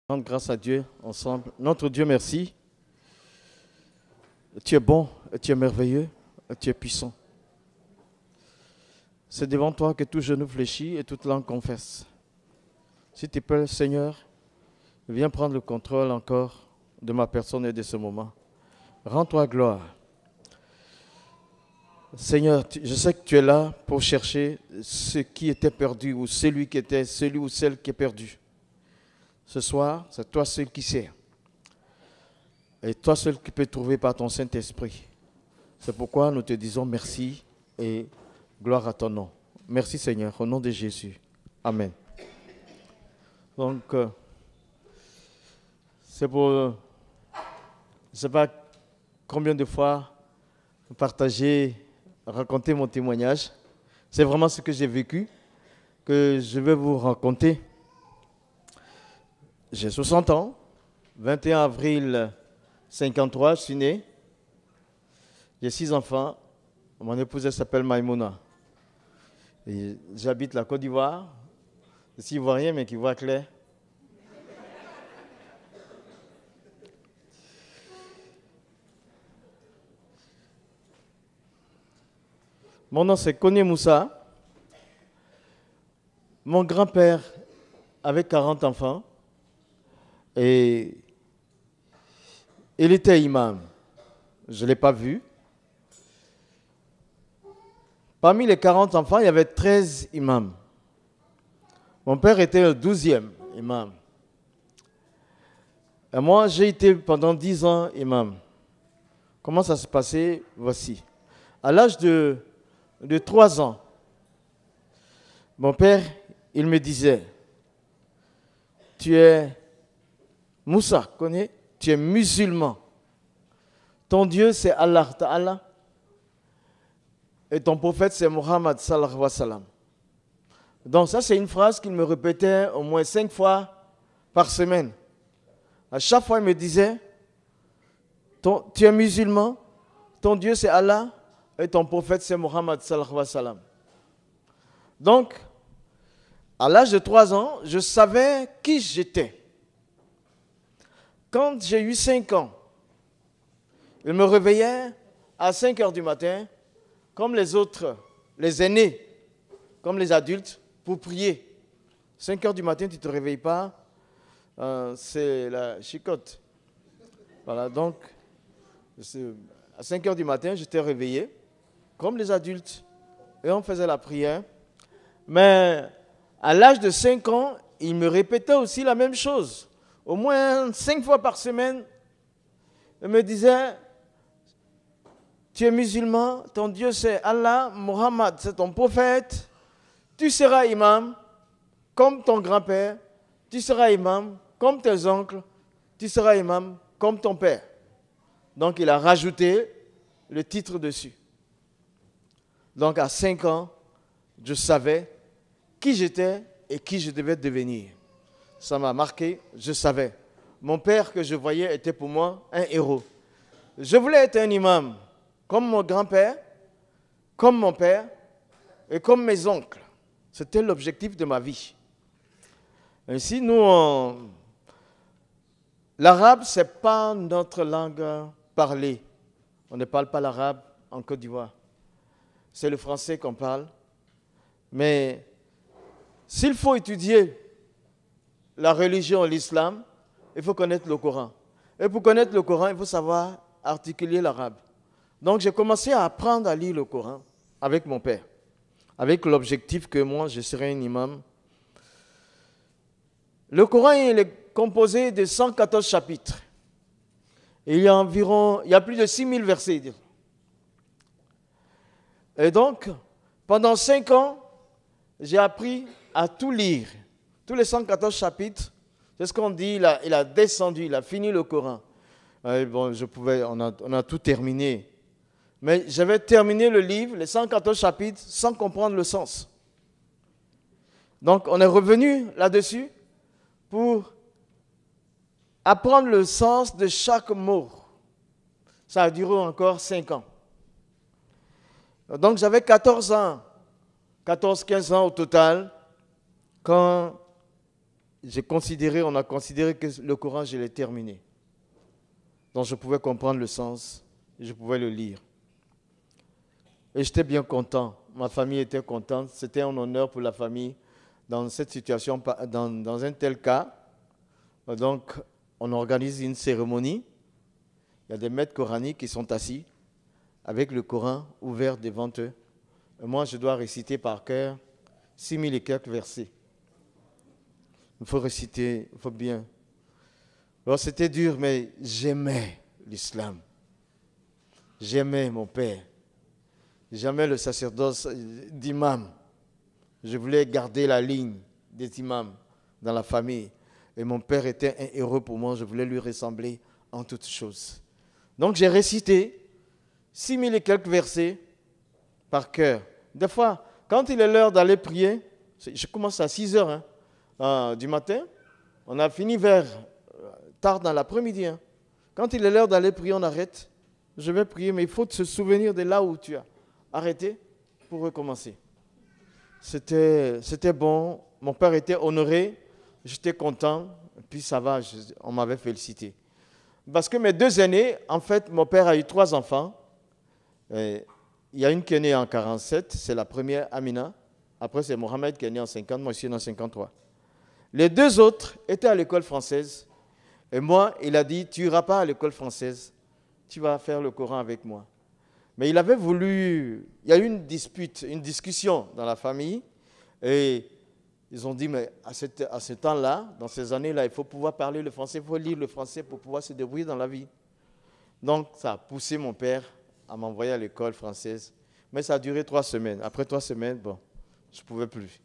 Rendre grâce à Dieu ensemble. Notre Dieu, merci. Tu es bon, tu es merveilleux, tu es puissant. C'est devant toi que tout genou fléchit et toute langue confesse. S'il te plaît, Seigneur, viens prendre le contrôle encore de ma personne et de ce moment. Rends-toi gloire. Seigneur, je sais que tu es là pour chercher ce qui était perdu ou celui ou celle qui est perdu. Ce soir, c'est toi seul qui sais. Et toi seul qui peux trouver par ton Saint-Esprit. C'est pourquoi nous te disons merci et gloire à ton nom. Merci Seigneur, au nom de Jésus. Amen. Donc, c'est pour, je ne sais pas combien de fois partager, raconter mon témoignage. C'est vraiment ce que j'ai vécu, que je vais vous raconter. J'ai 60 ans, 21 avril 53, je suis né. J'ai 6 enfants. Mon épouse s'appelle Maïmouna. J'habite la Côte d'Ivoire. Je suis ivoirien, mais qui voit clair. Mon nom, c'est Koné Moussa. Mon grand-père avait 40 enfants. Et il était imam. Je ne l'ai pas vu. Parmi les 40 enfants, il y avait 13 imams. Mon père était le 12e imam. Et moi, j'ai été pendant 10 ans imam. Comment ça s'est passé? Voici. À l'âge de 3 ans, mon père, il me disait, tu es Moussa, connais? Tu es musulman. Ton Dieu, c'est Allah Ta'ala. Et ton prophète, c'est Muhammad sallallahu alayhi wa sallam. Donc ça, c'est une phrase qu'il me répétait au moins 5 fois par semaine. À chaque fois, il me disait, tu es musulman, ton Dieu, c'est Allah, et ton prophète, c'est Muhammad sallallahu alayhi wa sallam. Donc, à l'âge de 3 ans, je savais qui j'étais. Quand j'ai eu 5 ans, il me réveillait à 5 heures du matin, comme les autres, les aînés, comme les adultes, pour prier. 5 heures du matin, tu ne te réveilles pas, c'est la chicotte. Voilà, donc, à 5 heures du matin, j'étais réveillé, comme les adultes, et on faisait la prière. Mais à l'âge de 5 ans, il me répétait aussi la même chose. Au moins 5 fois par semaine, il me disait, tu es musulman, ton Dieu c'est Allah, Muhammad c'est ton prophète, tu seras imam comme ton grand-père, tu seras imam comme tes oncles, tu seras imam comme ton père. Donc il a rajouté le titre dessus. Donc à 5 ans, je savais qui j'étais et qui je devais devenir. Ça m'a marqué, je savais. Mon père que je voyais était pour moi un héros. Je voulais être un imam, comme mon grand-père, comme mon père et comme mes oncles. C'était l'objectif de ma vie. Ainsi, nous, l'arabe, ce n'est pas notre langue parlée. On ne parle pas l'arabe en Côte d'Ivoire. C'est le français qu'on parle. Mais s'il faut étudier la religion, l'islam, il faut connaître le Coran. Et pour connaître le Coran, il faut savoir articuler l'arabe. Donc j'ai commencé à apprendre à lire le Coran avec mon père, avec l'objectif que moi, je serais un imam. Le Coran, il est composé de 114 chapitres. Et il y a plus de 6000 versets. Et donc, pendant 5 ans, j'ai appris à tout lire. Tous les 114 chapitres, c'est ce qu'on dit, il a descendu, il a fini le Coran. Bon, on a tout terminé. Mais j'avais terminé le livre, les 114 chapitres, sans comprendre le sens. Donc, on est revenu là-dessus pour apprendre le sens de chaque mot. Ça a duré encore 5 ans. Donc, j'avais 14 ans, 14-15 ans au total, quand on a considéré que le Coran, je l'ai terminé. Donc je pouvais comprendre le sens, je pouvais le lire. Et j'étais bien content, ma famille était contente, c'était un honneur pour la famille dans cette situation, dans un tel cas. Donc on organise une cérémonie, il y a des maîtres coraniques qui sont assis avec le Coran ouvert devant eux. Et moi je dois réciter par cœur 6000 et quelques versets. Il faut réciter, il faut bien. Alors c'était dur, mais j'aimais l'islam. J'aimais mon père. J'aimais le sacerdoce d'imam. Je voulais garder la ligne des imams dans la famille. Et mon père était un héros pour moi. Je voulais lui ressembler en toutes choses. Donc j'ai récité 6000 et quelques versets par cœur. Des fois, quand il est l'heure d'aller prier, je commence à 6 heures du matin. On a fini vers tard dans l'après-midi. Quand il est l'heure d'aller prier, on arrête. Je vais prier, mais il faut se souvenir de là où tu as arrêté pour recommencer. C'était bon. Mon père était honoré. J'étais content. Et puis ça va, on m'avait félicité. Parce que mes 2 aînés, en fait, mon père a eu 3 enfants. Il y a une qui est née en 47, c'est la première Amina. Après, c'est Mohamed qui est né en 50, moi je suis né en 53. Les 2 autres étaient à l'école française. Et moi, il a dit, tu n'iras pas à l'école française, tu vas faire le Coran avec moi. Mais il avait voulu, il y a eu une dispute, une discussion dans la famille. Et ils ont dit, mais à ce temps-là, dans ces années-là, il faut pouvoir parler le français, il faut lire le français pour pouvoir se débrouiller dans la vie. Donc, ça a poussé mon père à m'envoyer à l'école française. Mais ça a duré 3 semaines. Après 3 semaines, bon, je ne pouvais plus.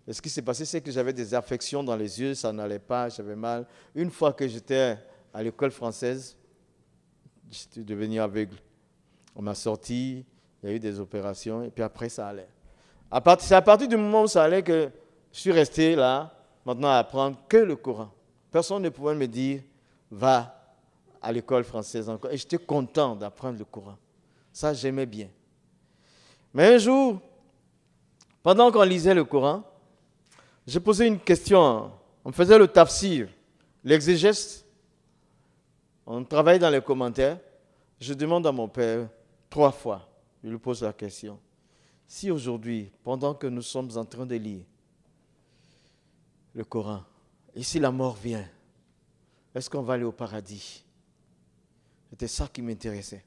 Et ce qui s'est passé, c'est que j'avais des affections dans les yeux, ça n'allait pas, j'avais mal. Une fois que j'étais à l'école française, j'étais devenu aveugle. On m'a sorti, il y a eu des opérations, et puis après, ça allait. C'est à partir du moment où ça allait que je suis resté là, maintenant à apprendre que le Coran. Personne ne pouvait me dire, va à l'école française encore. Et j'étais content d'apprendre le Coran. Ça, j'aimais bien. Mais un jour, pendant qu'on lisait le Coran, j'ai posé une question. On faisait le tafsir, l'exégèse. On travaille dans les commentaires. Je demande à mon père 3 fois, je lui pose la question. Si aujourd'hui, pendant que nous sommes en train de lire le Coran, et si la mort vient, est-ce qu'on va aller au paradis? C'était ça qui m'intéressait.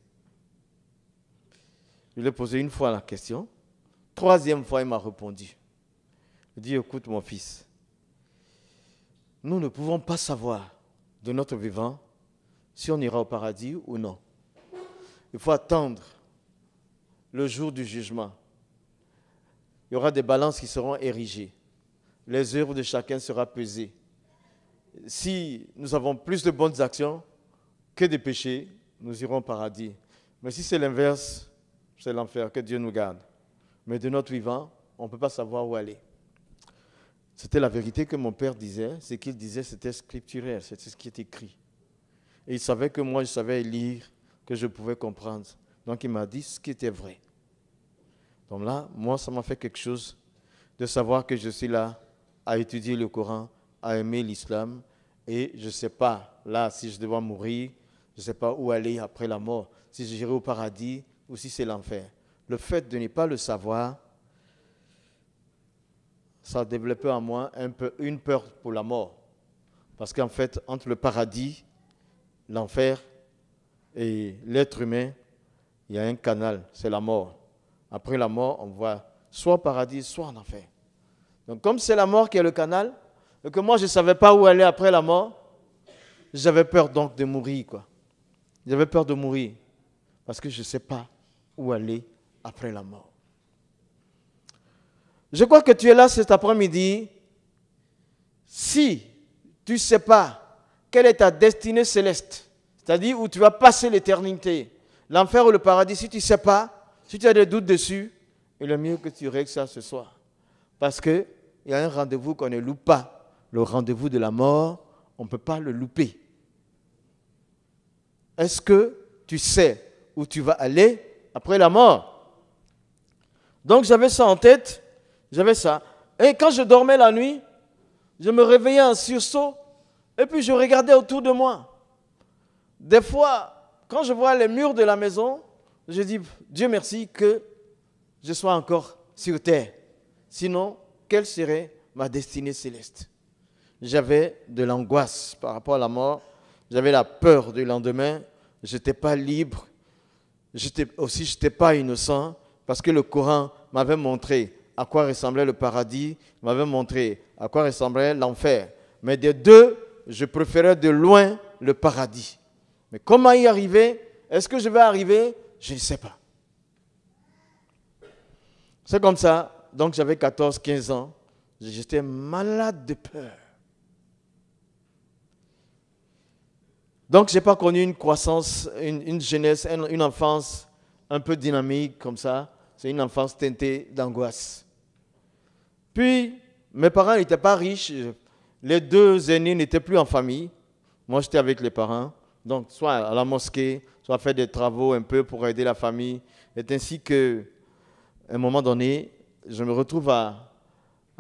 Je lui ai posé une fois la question. 3e fois, il m'a répondu. Il dit, écoute mon fils, nous ne pouvons pas savoir de notre vivant si on ira au paradis ou non. Il faut attendre le jour du jugement. Il y aura des balances qui seront érigées. Les œuvres de chacun seront pesées. Si nous avons plus de bonnes actions que de péchés, nous irons au paradis. Mais si c'est l'inverse, c'est l'enfer, que Dieu nous garde. Mais de notre vivant, on ne peut pas savoir où aller. C'était la vérité que mon père disait. Ce qu'il disait, c'était scripturaire, c'était ce qui est écrit. Et il savait que moi, je savais lire, que je pouvais comprendre. Donc il m'a dit ce qui était vrai. Donc là, moi, ça m'a fait quelque chose de savoir que je suis là à étudier le Coran, à aimer l'islam. Et je ne sais pas, là, si je dois mourir, je ne sais pas où aller après la mort, si j'irai au paradis ou si c'est l'enfer. Le fait de ne pas le savoir, ça a développé en moi une peur pour la mort. Parce qu'en fait, entre le paradis, l'enfer et l'être humain, il y a un canal, c'est la mort. Après la mort, on voit soit au paradis, soit en enfer. Donc comme c'est la mort qui est le canal, et que moi je ne savais pas où aller après la mort, j'avais peur donc de mourir, quoi. J'avais peur de mourir, parce que je ne sais pas où aller après la mort. Je crois que tu es là cet après-midi. Si tu ne sais pas quelle est ta destinée céleste, c'est-à-dire où tu vas passer l'éternité, l'enfer ou le paradis, si tu ne sais pas, si tu as des doutes dessus, il est mieux que tu règles ça ce soir. Parce qu'il y a un rendez-vous qu'on ne loupe pas. Le rendez-vous de la mort, on ne peut pas le louper. Est-ce que tu sais où tu vas aller après la mort? Donc j'avais ça en tête, j'avais ça. Et quand je dormais la nuit, Je me réveillais en sursaut et puis je regardais autour de moi. Des fois, quand je vois les murs de la maison, je dis, Dieu merci que je sois encore sur terre. Sinon, quelle serait ma destinée céleste? J'avais de l'angoisse par rapport à la mort. J'avais la peur du lendemain. Je n'étais pas libre. Je n'étais pas innocent parce que le Coran m'avait montré à quoi ressemblait le paradis, m'avait montré à quoi ressemblait l'enfer. Mais des deux, je préférais de loin le paradis. Mais comment y arriver? Est-ce que je vais arriver? Je ne sais pas. C'est comme ça. Donc j'avais 14-15 ans. J'étais malade de peur. Donc je n'ai pas connu une croissance, une jeunesse, une enfance un peu dynamique comme ça. C'est une enfance teintée d'angoisse. Puis, mes parents n'étaient pas riches. Les deux aînés n'étaient plus en famille. Moi, j'étais avec les parents. Donc, soit à la mosquée, soit faire des travaux un peu pour aider la famille. C'est ainsi qu'à un moment donné, je me retrouve à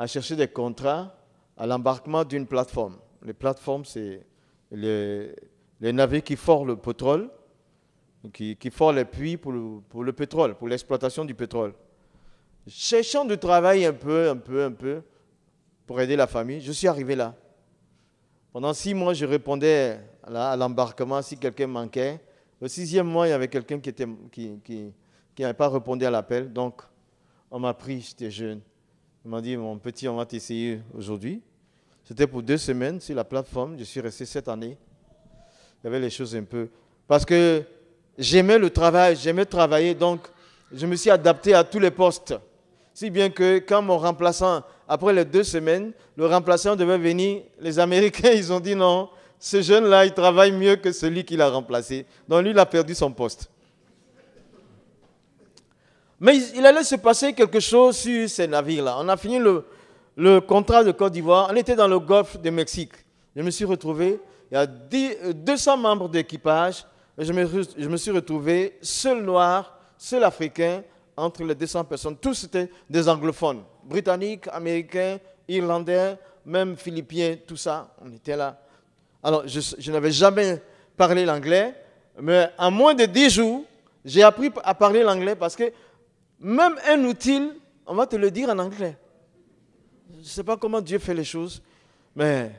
chercher des contrats à l'embarquement d'une plateforme. Les plateformes, c'est les navires qui forent le pétrole, qui forent les puits pour le pétrole, pour l'exploitation du pétrole. Cherchant du travail un peu, pour aider la famille, je suis arrivé là. Pendant 6 mois, je répondais à l'embarquement si quelqu'un manquait. Le 6e mois, il y avait quelqu'un qui n'avait pas répondu à l'appel. Donc, on m'a pris, j'étais jeune. On m'a dit, mon petit, on va t'essayer aujourd'hui. C'était pour 2 semaines sur la plateforme. Je suis resté 7 années. Il y avait les choses un peu... Parce que j'aimais le travail, j'aimais travailler. Donc, je me suis adapté à tous les postes. Si bien que quand mon remplaçant, après les 2 semaines, le remplaçant devait venir, les Américains, ils ont dit non, ce jeune-là, il travaille mieux que celui qui l'a remplacé. Donc lui, il a perdu son poste. Mais il allait se passer quelque chose sur ces navires-là. On a fini le contrat de Côte d'Ivoire. On était dans le golfe du Mexique. Je me suis retrouvé, il y a 200 membres d'équipage. Je me suis retrouvé seul noir, seul africain, entre les 200 personnes. Tous étaient des anglophones, britanniques, américains, irlandais, même philippiens, tout ça. On était là. Alors, je n'avais jamais parlé l'anglais, mais en moins de 10 jours, j'ai appris à parler l'anglais parce que même un outil, on va te le dire en anglais. Je ne sais pas comment Dieu fait les choses, mais...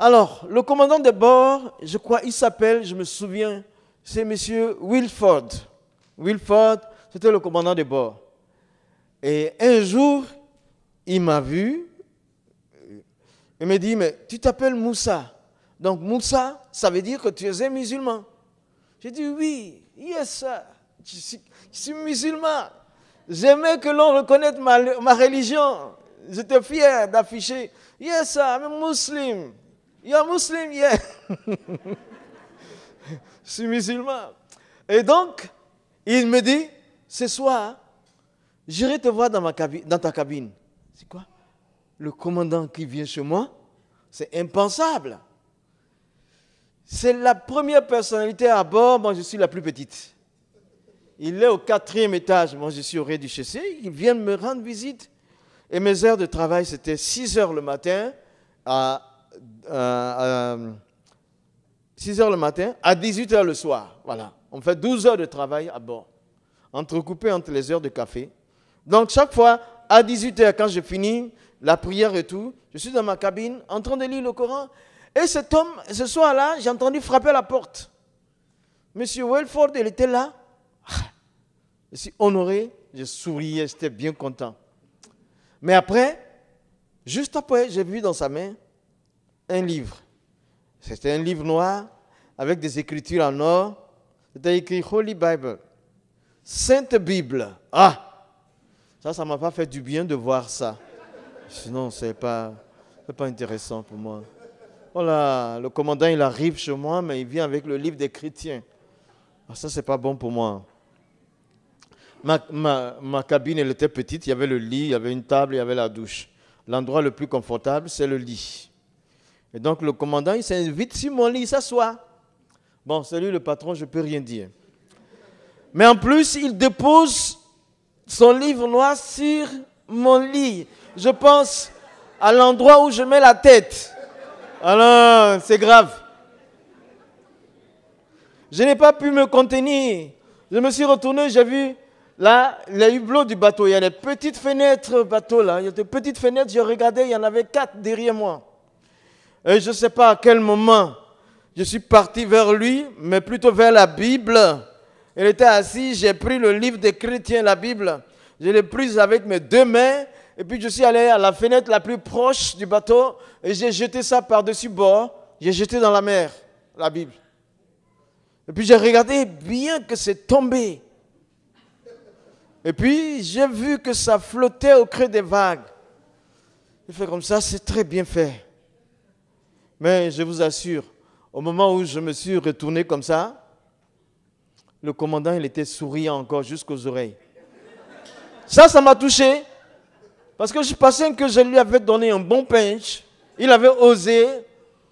Alors, le commandant de bord, je crois, il s'appelle, je me souviens, c'est M. Wilford. Wilford, c'était le commandant de bord. Et un jour, il m'a vu, il me dit, mais tu t'appelles Moussa. Donc Moussa, ça veut dire que tu es un musulman. J'ai dit, oui, yes, sir. Je suis musulman. J'aimais que l'on reconnaisse ma religion. J'étais fier d'afficher, yes, sir, I'm a Muslim. You're Muslim, yeah. Je suis musulman. Et donc, il me dit, ce soir, j'irai te voir dans ta cabine. C'est quoi? Le commandant qui vient chez moi? C'est impensable. C'est la première personnalité à bord. Moi, je suis la plus petite. Il est au 4e étage. Moi, je suis au rez-de-chaussée. Il vient me rendre visite. Et mes heures de travail, c'était 6 heures le matin à 6 heures le matin à 18 heures le soir. Voilà. On fait 12 heures de travail à bord, entrecoupé entre les heures de café. Donc, chaque fois, à 18 heures, quand je finis la prière et tout, je suis dans ma cabine, en train de lire le Coran. Et cet homme, ce soir-là, j'ai entendu frapper à la porte. Monsieur Wilford, il était là. Je suis honoré, je souriais, j'étais bien content. Mais après, juste après, j'ai vu dans sa main un livre. C'était un livre noir avec des écritures en or. C'était écrit Holy Bible, Sainte Bible. Ah, ça m'a pas fait du bien de voir ça. Sinon, c'est pas intéressant pour moi. Voilà, le commandant, il arrive chez moi, mais il vient avec le livre des chrétiens. Ah, ça, c'est pas bon pour moi. Ma cabine, elle était petite. Il y avait le lit, il y avait une table, il y avait la douche. L'endroit le plus confortable, c'est le lit. Et donc, le commandant, il s'invite sur mon lit, il s'assoit. Bon, salut le patron, je ne peux rien dire. Mais en plus, il dépose son livre noir sur mon lit. Je pense, à l'endroit où je mets la tête. Alors, c'est grave. Je n'ai pas pu me contenir. Je me suis retourné, j'ai vu là, les hublots du bateau. Il y a des petites fenêtres bateau là. Il y a des petites fenêtres, je regardais, il y en avait 4 derrière moi. Et je ne sais pas à quel moment je suis parti vers lui, mais plutôt vers la Bible. Il était assis, j'ai pris le livre des chrétiens, la Bible. Je l'ai prise avec mes 2 mains. Et puis je suis allé à la fenêtre la plus proche du bateau. Et j'ai jeté ça par-dessus bord. J'ai jeté dans la mer, la Bible. Et puis j'ai regardé bien que c'est tombé. Et puis j'ai vu que ça flottait au creux des vagues. J'ai fait comme ça, c'est très bien fait. Mais je vous assure, au moment où je me suis retourné comme ça, le commandant, il était souriant encore jusqu'aux oreilles. Ça m'a touché. Parce que je pensais que je lui avais donné un bon punch. Il avait osé.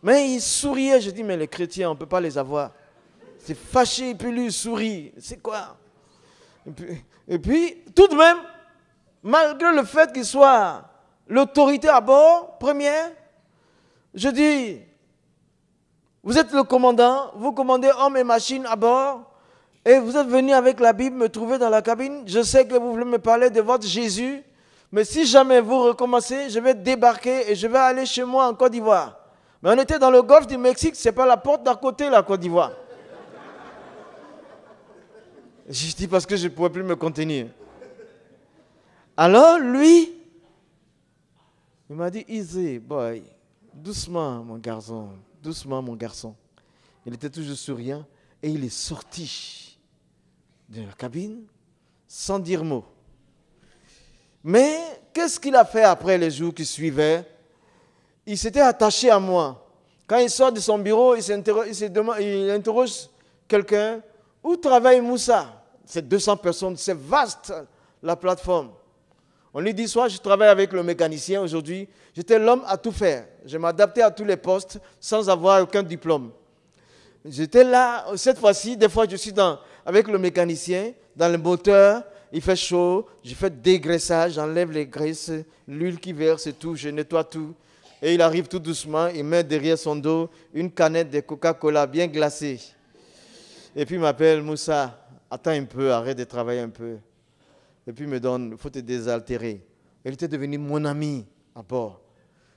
Mais il souriait. Je dis, mais les chrétiens, on ne peut pas les avoir. C'est fâché, et puis lui, il sourit. C'est quoi? Et puis, tout de même, malgré le fait qu'il soit l'autorité à bord, première, je dis, vous êtes le commandant, vous commandez hommes et machines à bord, et vous êtes venu avec la Bible me trouver dans la cabine. Je sais que vous voulez me parler de votre Jésus, mais si jamais vous recommencez, je vais débarquer et je vais aller chez moi en Côte d'Ivoire. Mais on était dans le golfe du Mexique, ce n'est pas la porte d'à côté, la Côte d'Ivoire. Je dis parce que je ne pouvais plus me contenir. Alors, lui, il m'a dit, easy, boy, doucement, mon garçon, doucement, mon garçon. Il était toujours souriant et il est sorti de la cabine sans dire mot. Mais qu'est-ce qu'il a fait après les jours qui suivaient? Il s'était attaché à moi. Quand il sort de son bureau, il interroge quelqu'un. Où travaille Moussa? C'est 200 personnes, c'est vaste la plateforme. On lui dit, soit je travaille avec le mécanicien aujourd'hui. J'étais l'homme à tout faire. Je m'adaptais à tous les postes sans avoir aucun diplôme. J'étais là, cette fois-ci, des fois je suis avec le mécanicien, dans le moteur, il fait chaud, je fais dégraissage, j'enlève les graisses, l'huile qui verse et tout, je nettoie tout. Et il arrive tout doucement, il met derrière son dos une canette de Coca-Cola bien glacée. Et puis il m'appelle, Moussa, attends un peu, arrête de travailler un peu. Et puis il me donne, il faut te désaltérer. Il était devenu mon ami à bord.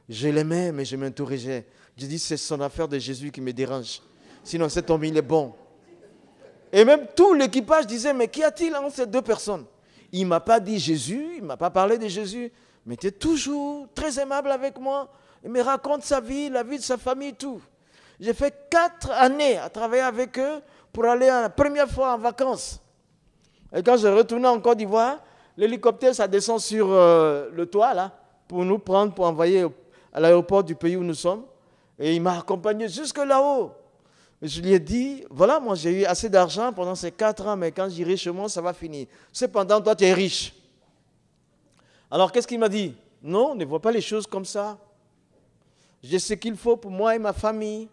Je l'aimais, mais je m'interrogeais. Je dis, c'est son affaire de Jésus qui me dérange. Sinon, cet homme, il est bon. Et même tout l'équipage disait, mais qu'y a-t-il entre ces 2 personnes? Il ne m'a pas dit Jésus, il ne m'a pas parlé de Jésus, mais il était toujours très aimable avec moi. Il me raconte sa vie, la vie de sa famille, tout. J'ai fait 4 années à travailler avec eux pour aller la première fois en vacances. Et quand je retournais en Côte d'Ivoire, l'hélicoptère, ça descend sur le toit, là, pour nous prendre, pour envoyer à l'aéroport du pays où nous sommes. Et il m'a accompagné jusque là-haut. Je lui ai dit, voilà, moi j'ai eu assez d'argent pendant ces 4 ans, mais quand j'irai chez moi, ça va finir. Cependant, toi, tu es riche. Alors, qu'est-ce qu'il m'a dit? Non, ne vois pas les choses comme ça. J'ai ce qu'il faut pour moi et ma famille.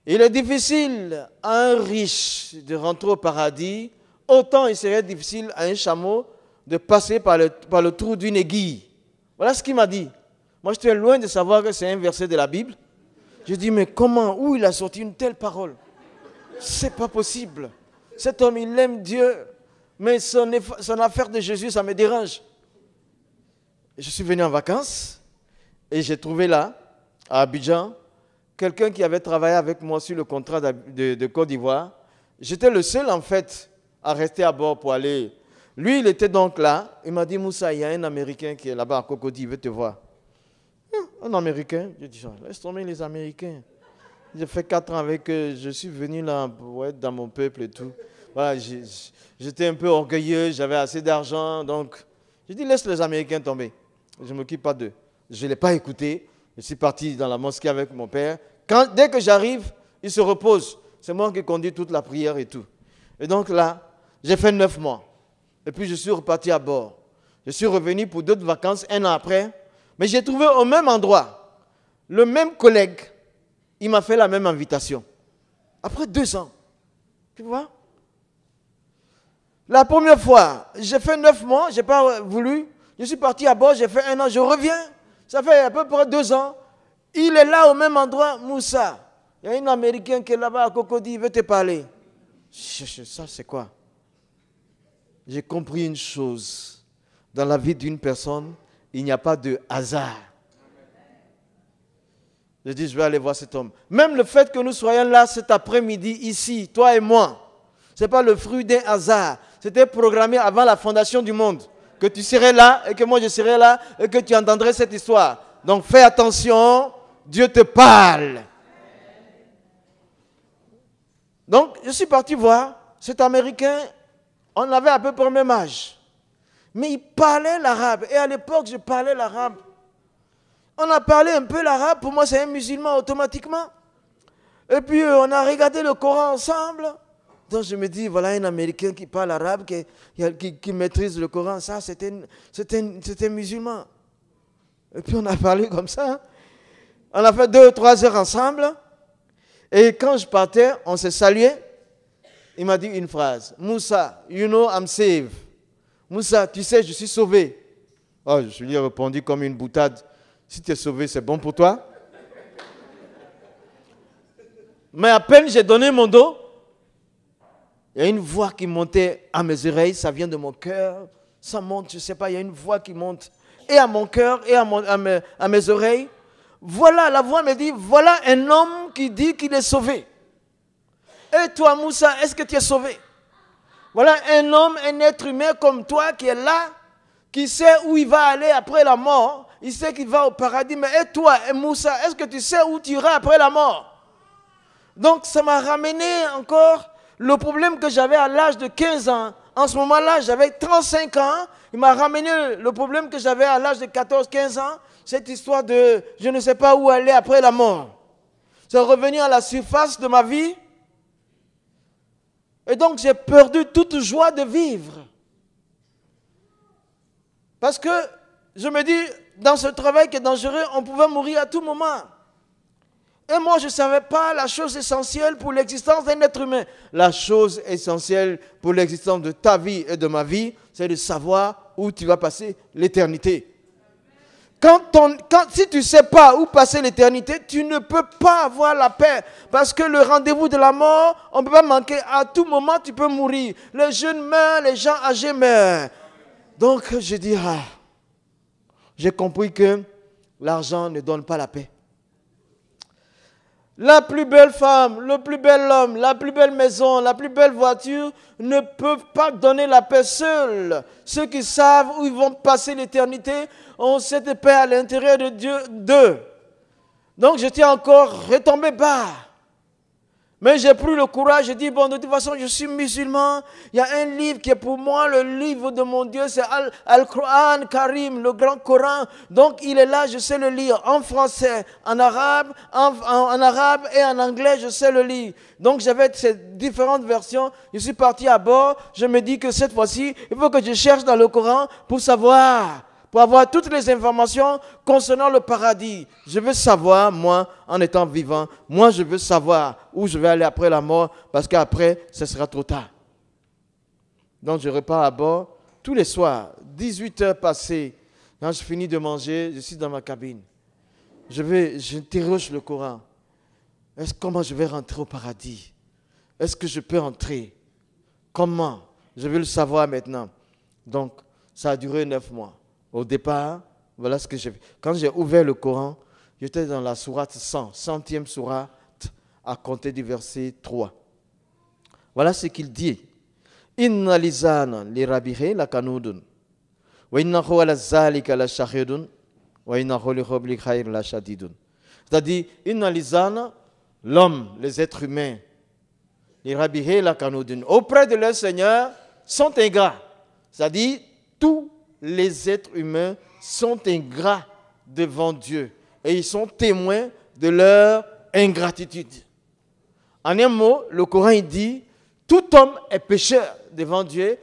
Il est difficile à un riche de rentrer au paradis, autant il serait difficile à un chameau de passer par le trou d'une aiguille. Voilà ce qu'il m'a dit. Moi, j'étais loin de savoir que c'est un verset de la Bible. Je dis, mais comment, où il a sorti une telle parole? C'est pas possible. Cet homme, il aime Dieu, mais son affaire de Jésus, ça me dérange. Je suis venu en vacances et j'ai trouvé là, à Abidjan, quelqu'un qui avait travaillé avec moi sur le contrat de Côte d'Ivoire. J'étais le seul, en fait, à rester à bord pour aller. Lui, il était donc là. Il m'a dit, Moussa, il y a un Américain qui est là-bas à Cocody, il veut te voir. Un Américain? Je dis, laisse tomber les Américains. J'ai fait 4 ans avec eux. Je suis venu là pour être dans mon peuple et tout. Voilà, j'étais un peu orgueilleux, j'avais assez d'argent. Donc, j'ai dit, laisse les Américains tomber. Je ne m'occupe pas d'eux. Je ne l'ai pas écouté. Je suis parti dans la mosquée avec mon père. Dès que j'arrive, il se repose. C'est moi qui conduis toute la prière et tout. Et donc là, j'ai fait 9 mois. Et puis je suis reparti à bord. Je suis revenu pour d'autres vacances 1 an après. Mais j'ai trouvé au même endroit, le même collègue, il m'a fait la même invitation. Après 2 ans. Tu vois? La première fois, j'ai fait 9 mois, je n'ai pas voulu. Je suis parti à bord, j'ai fait 1 an, je reviens. Ça fait à peu près 2 ans. Il est là au même endroit, Moussa. Il y a un Américain qui est là-bas à Cocody, il veut te parler. Ça, c'est quoi? J'ai compris une chose. Dans la vie d'une personne, il n'y a pas de hasard. Je dis, je vais aller voir cet homme. Même le fait que nous soyons là cet après-midi, ici, toi et moi, ce n'est pas le fruit d'un hasard. C'était programmé avant la fondation du monde. Que tu serais là et que moi je serais là et que tu entendrais cette histoire. Donc fais attention, Dieu te parle. Donc je suis parti voir cet Américain, on avait à peu près le même âge. Mais il parlait l'arabe. Et à l'époque, je parlais l'arabe. On a parlé un peu l'arabe, pour moi c'est un musulman automatiquement. Et puis on a regardé le Coran ensemble. Donc je me dis, voilà un Américain qui parle arabe, qui maîtrise le Coran, ça c'est un musulman. Et puis on a parlé comme ça. On a fait 2 ou 3 heures ensemble. Et quand je partais, on s'est salué. Il m'a dit une phrase. Moussa, you know I'm saved. Moussa, tu sais, je suis sauvé. Oh, je lui ai répondu comme une boutade. Si tu es sauvé, c'est bon pour toi. Mais à peine j'ai donné mon dos, il y a une voix qui montait à mes oreilles, ça vient de mon cœur, ça monte, je ne sais pas, il y a une voix qui monte et à mon cœur et à mes oreilles. Voilà, la voix me dit, voilà un homme qui dit qu'il est sauvé. Et toi, Moussa, est-ce que tu es sauvé? Voilà un homme, un être humain comme toi qui est là, qui sait où il va aller après la mort. Il sait qu'il va au paradis. Mais et toi, Moussa, est-ce que tu sais où tu iras après la mort? Donc ça m'a ramené encore le problème que j'avais à l'âge de 15 ans. En ce moment-là, j'avais 35 ans. Il m'a ramené le problème que j'avais à l'âge de 14-15 ans. Cette histoire de je ne sais pas où aller après la mort. C'est revenu à la surface de ma vie. Et donc j'ai perdu toute joie de vivre. Parce que je me dis, dans ce travail qui est dangereux, on pouvait mourir à tout moment. Et moi, je ne savais pas la chose essentielle pour l'existence d'un être humain. La chose essentielle pour l'existence de ta vie et de ma vie, c'est de savoir où tu vas passer l'éternité. Si tu ne sais pas où passer l'éternité, tu ne peux pas avoir la paix. Parce que le rendez-vous de la mort, on ne peut pas manquer. À tout moment, tu peux mourir. Les jeunes meurent, les gens âgés meurent. Donc, je dis, j'ai compris que l'argent ne donne pas la paix. La plus belle femme, le plus bel homme, la plus belle maison, la plus belle voiture ne peuvent pas donner la paix seuls. Ceux qui savent où ils vont passer l'éternité ont cette paix à l'intérieur de Dieu d'eux. Donc j'étais encore retombé bas. Mais j'ai pris le courage, j'ai dit, bon, de toute façon, je suis musulman. Il y a un livre qui est pour moi le livre de mon Dieu, c'est Al-Quran Karim, le grand Coran. Donc, il est là, je sais le lire en français, en arabe, en arabe et en anglais, je sais le lire. Donc, j'avais ces différentes versions. Je suis parti à bord. Je me dis que cette fois-ci, il faut que je cherche dans le Coran pour savoir, pour avoir toutes les informations concernant le paradis. Je veux savoir, moi, en étant vivant, moi, je veux savoir où je vais aller après la mort, parce qu'après, ce sera trop tard. Donc, je repars à bord. Tous les soirs, 18 heures passées, quand je finis de manger, je suis dans ma cabine. J'interroge le Coran. Comment je vais rentrer au paradis? Est-ce que je peux entrer? Comment? Je veux le savoir maintenant. Donc, ça a duré 9 mois. Au départ, voilà ce que j'ai fait. Quand j'ai ouvert le Coran, j'étais dans la sourate 100, 100e sourate, à compter du verset 3. Voilà ce qu'il dit. Inna lisana li rabihi la kanudun. Wa innahu ala zalika la shahidun. Wa innahu li hubli khair la shadidun. C'est-à-dire, inna lisana, l'homme, les êtres humains, li rabihi la kanudun, auprès de leur Seigneur, sont ingrats. C'est-à-dire, tous les êtres humains sont ingrats devant Dieu et ils sont témoins de leur ingratitude. En un mot, le Coran il dit tout homme est pécheur devant Dieu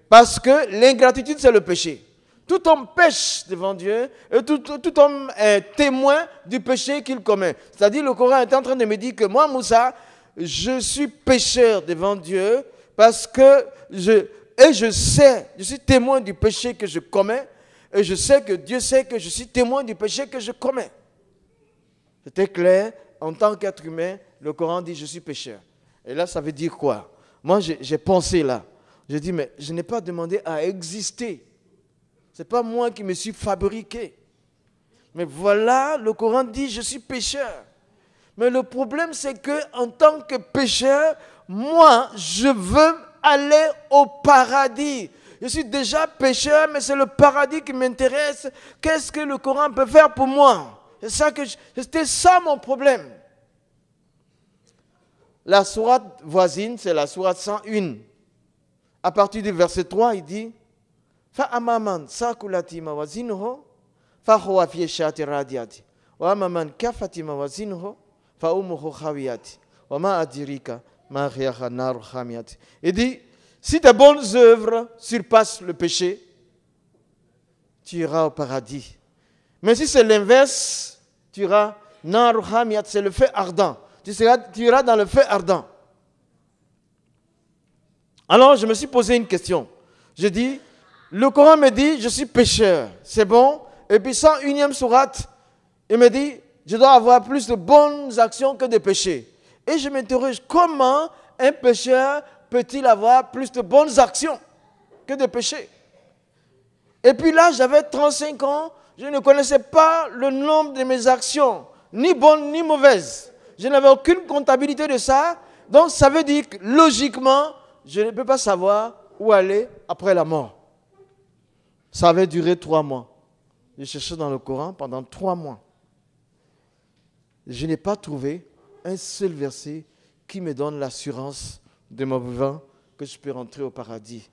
parce que l'ingratitude c'est le péché. Tout homme pêche devant Dieu et tout homme est témoin du péché qu'il commet. C'est-à-dire le Coran est en train de me dire que moi, Moussa, je suis pécheur devant Dieu parce que je sais, je suis témoin du péché que je commets et je sais que Dieu sait que je suis témoin du péché que je commets. C'était clair, en tant qu'être humain, le Coran dit je suis pécheur. Et là, ça veut dire quoi? Moi, j'ai pensé là. J'ai dit, mais je n'ai pas demandé à exister. Ce n'est pas moi qui me suis fabriqué. Mais voilà, le Coran dit je suis pécheur. Mais le problème, c'est qu'en tant que pécheur, moi, je veux aller au paradis. Je suis déjà pécheur, mais c'est le paradis qui m'intéresse. Qu'est-ce que le Coran peut faire pour moi? C'était ça mon problème. La sourate voisine, c'est la sourate 101. À partir du verset 3, il dit فَأَمَّا سَاكُلَتِ مَوَازِينُهُ فَهُوَ فِي عِيشَةٍ رَاضِيَةٍ وَأَمَّا مَنْ كَفَّتِ مَوَازِينُهُ فَأُمُّهُ خَاوِيَةٌ وَمَا أَدْرَاكَ مَا هِيَ نَارٌ حَامِيَةٌ. Il dit, si tes bonnes œuvres surpassent le péché, tu iras au paradis. Mais si c'est l'inverse, tu iras nar hamiyat, c'est le feu ardent. Tu iras dans le feu ardent. Alors je me suis posé une question. Je dis, le Coran me dit, je suis pécheur, c'est bon. Et puis 101e sourate, il me dit, je dois avoir plus de bonnes actions que de péchés. Et je m'interroge, comment un pécheur peut-il avoir plus de bonnes actions que de péchés? Et puis là, j'avais 35 ans, je ne connaissais pas le nombre de mes actions, ni bonnes ni mauvaises. Je n'avais aucune comptabilité de ça. Donc ça veut dire que logiquement, je ne peux pas savoir où aller après la mort. Ça avait duré 3 mois. J'ai cherché dans le Coran pendant 3 mois. Je n'ai pas trouvé un seul verset qui me donne l'assurance de mon vivant que je peux rentrer au paradis.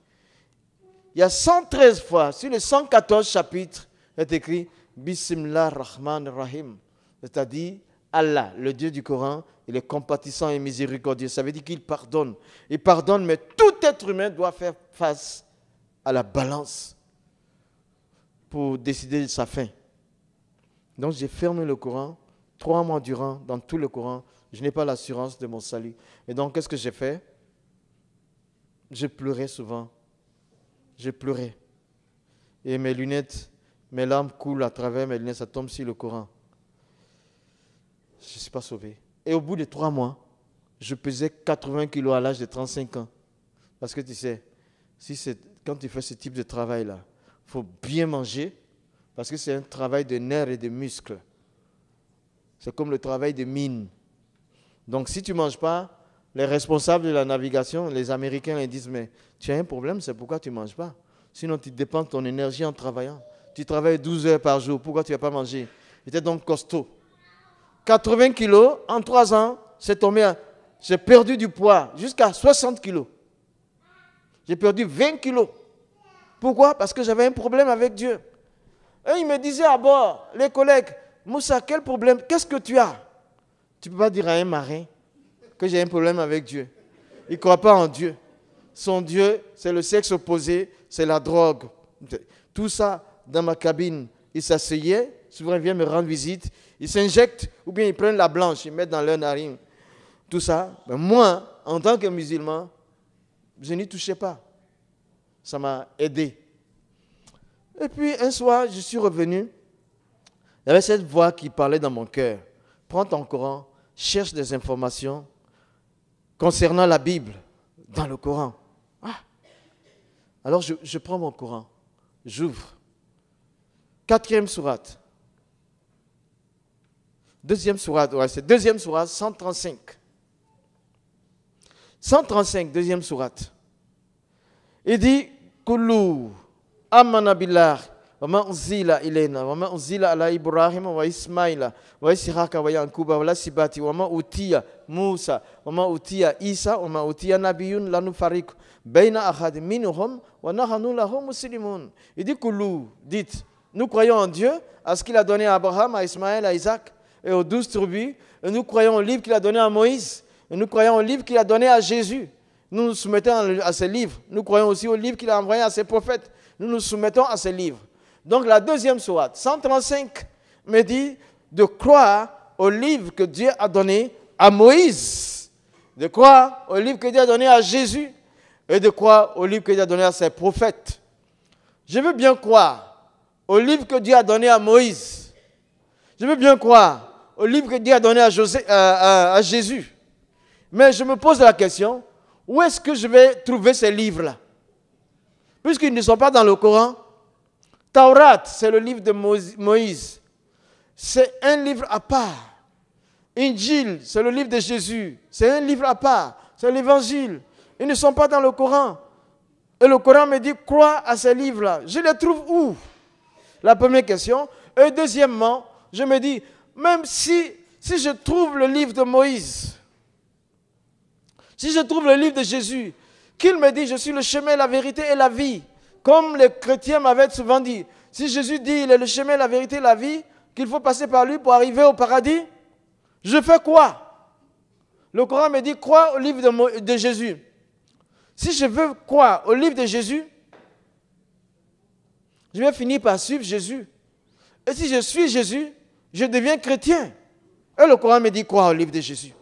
Il y a 113 fois, sur les 114 chapitres, il est écrit Bismillah Rahman Rahim. C'est-à-dire, Allah, le Dieu du Coran, il est compatissant et miséricordieux. Ça veut dire qu'il pardonne. Il pardonne, mais tout être humain doit faire face à la balance pour décider de sa fin. Donc j'ai fermé le Coran 3 mois durant, dans tout le Coran. Je n'ai pas l'assurance de mon salut. Et donc, qu'est-ce que j'ai fait? Je pleurais souvent. Je pleurais. Et mes lunettes, mes larmes coulent à travers mes lunettes, ça tombe sur le Coran. Je ne suis pas sauvé. Et au bout de 3 mois, je pesais 80 kilos à l'âge de 35 ans. Parce que tu sais, quand tu fais ce type de travail-là, il faut bien manger, parce que c'est un travail de nerfs et de muscles. C'est comme le travail de mine. Donc si tu ne manges pas, les responsables de la navigation, les Américains, ils disent, mais tu as un problème, c'est pourquoi tu ne manges pas. Sinon, tu dépenses ton énergie en travaillant. Tu travailles 12 heures par jour, pourquoi tu ne vas pas manger? J'étais donc costaud. 80 kilos, en 3 ans, j'ai perdu du poids jusqu'à 60 kilos. J'ai perdu 20 kilos. Pourquoi? Parce que j'avais un problème avec Dieu. Et ils me disaient à bord, les collègues, Moussa, quel problème? Qu'est-ce que tu as? Tu ne peux pas dire à un marin que j'ai un problème avec Dieu. Il ne croit pas en Dieu. Son Dieu, c'est le sexe opposé, c'est la drogue. Tout ça, dans ma cabine, ils s'asseyaient, souvent ils viennent me rendre visite, ils s'injectent, ou bien ils prennent la blanche, ils mettent dans leur narine. Tout ça, ben moi, en tant que musulman, je n'y touchais pas. Ça m'a aidé. Et puis un soir, je suis revenu, il y avait cette voix qui parlait dans mon cœur. Prends ton Coran, cherche des informations concernant la Bible dans le Coran. Ah. Alors je prends mon Coran, j'ouvre. 4e sourate. 2e sourate, ouais, c'est 2e sourate, 135. 135, 2e sourate. Il dit, Kullu amana billah wa ma unzila ilayna wa ma unzila ala Ibrahim wa Ismaila wa Ishaqa wa Yankuba wa Lasibati wa ma utiya Musa wa ma utiya Isa wa ma utiya nabiyun la nufariqu bayna ahad minhum wa nahnu lahu muslimun. Il dit Kullu, dites, nous croyons en Dieu, à ce qu'il a donné à Abraham, à Ismaël, à Isaac et aux 12 tribus, et nous croyons au livre qu'il a donné à Moïse, et nous croyons au livre qu'il a donné à Jésus. Nous nous soumettons à ces livres. Nous croyons aussi au livre qu'il a envoyé à ses prophètes. Nous nous soumettons à ces livres. Donc la 2e sourate, 135, me dit de croire au livre que Dieu a donné à Moïse, de croire au livre que Dieu a donné à Jésus, et de croire au livre que Dieu a donné à ses prophètes. Je veux bien croire au livre que Dieu a donné à Moïse. Je veux bien croire au livre que Dieu a donné à Jésus. Mais je me pose la question, où est-ce que je vais trouver ces livres-là? Puisqu'ils ne sont pas dans le Coran. Taurat, c'est le livre de Moïse. C'est un livre à part. Injil, c'est le livre de Jésus. C'est un livre à part. C'est l'évangile. Ils ne sont pas dans le Coran. Et le Coran me dit, crois à ces livres-là. Je les trouve où? La première question. Et deuxièmement, je me dis, même si je trouve le livre de Moïse, si je trouve le livre de Jésus, qu'il me dit, je suis le chemin, la vérité et la vie, comme les chrétiens m'avaient souvent dit, si Jésus dit, il est le chemin, la vérité et la vie, qu'il faut passer par lui pour arriver au paradis, je fais quoi? Le Coran me dit, crois au livre de Jésus. Si je veux croire au livre de Jésus, je vais finir par suivre Jésus. Et si je suis Jésus, je deviens chrétien. Et le Coran me dit, crois au livre de Jésus.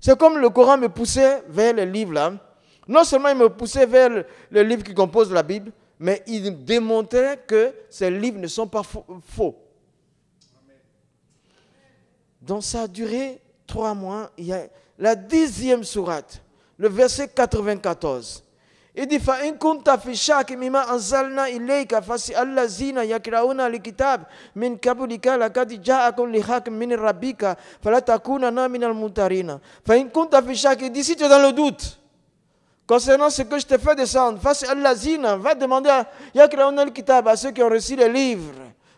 C'est comme le Coran me poussait vers les livres là. Non seulement il me poussait vers le livre qui compose la Bible, mais il démontrait que ces livres ne sont pas faux. Donc ça a duré 3 mois. Il y a la 10e sourate, le verset 94. Il dit, فَإِن كُنْتَ فِي شَاكٍ مِمَّا أَنزَلْنَا إِلَيْكَ فَاسْأَلِ الَّذِينَ يَقْرَؤُونَ الْكِتَابَ مِنْ قَبْلِكَ لَقَدْ جَاءَكُمُ الْحَقُّ مِنْ رَبِّكَ فَلَا تَكُونَنَّ مِنَ الْمُمْتَرِينَ فَإِن كُنْتَ فِي شَاكٍ, il dit, si tu es dans le doute concernant ce que je t'ai fait descendre, فَاسْأَلِ الَّذِينَ, va demander à يَقْرَؤُونَ الْكِتَابَ, à ceux qui ont reçu les livres,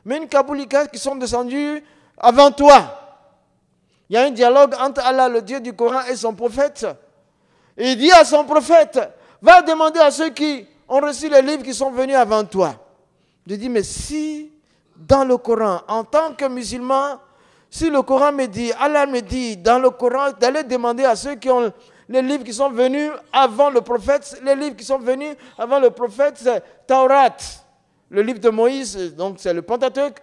مِنْ قَبْلِكَ, qui sont descendus avant toi. Il y a un dialogue entre Allah, le Dieu du Coran, et son prophète. Et il dit à son prophète, va demander à ceux qui ont reçu les livres qui sont venus avant toi. Je dis, mais si dans le Coran, en tant que musulman, si le Coran me dit, Allah me dit dans le Coran d'aller demander à ceux qui ont les livres qui sont venus avant le prophète, les livres qui sont venus avant le prophète, c'est Taurat, le livre de Moïse, donc c'est le Pentateuque,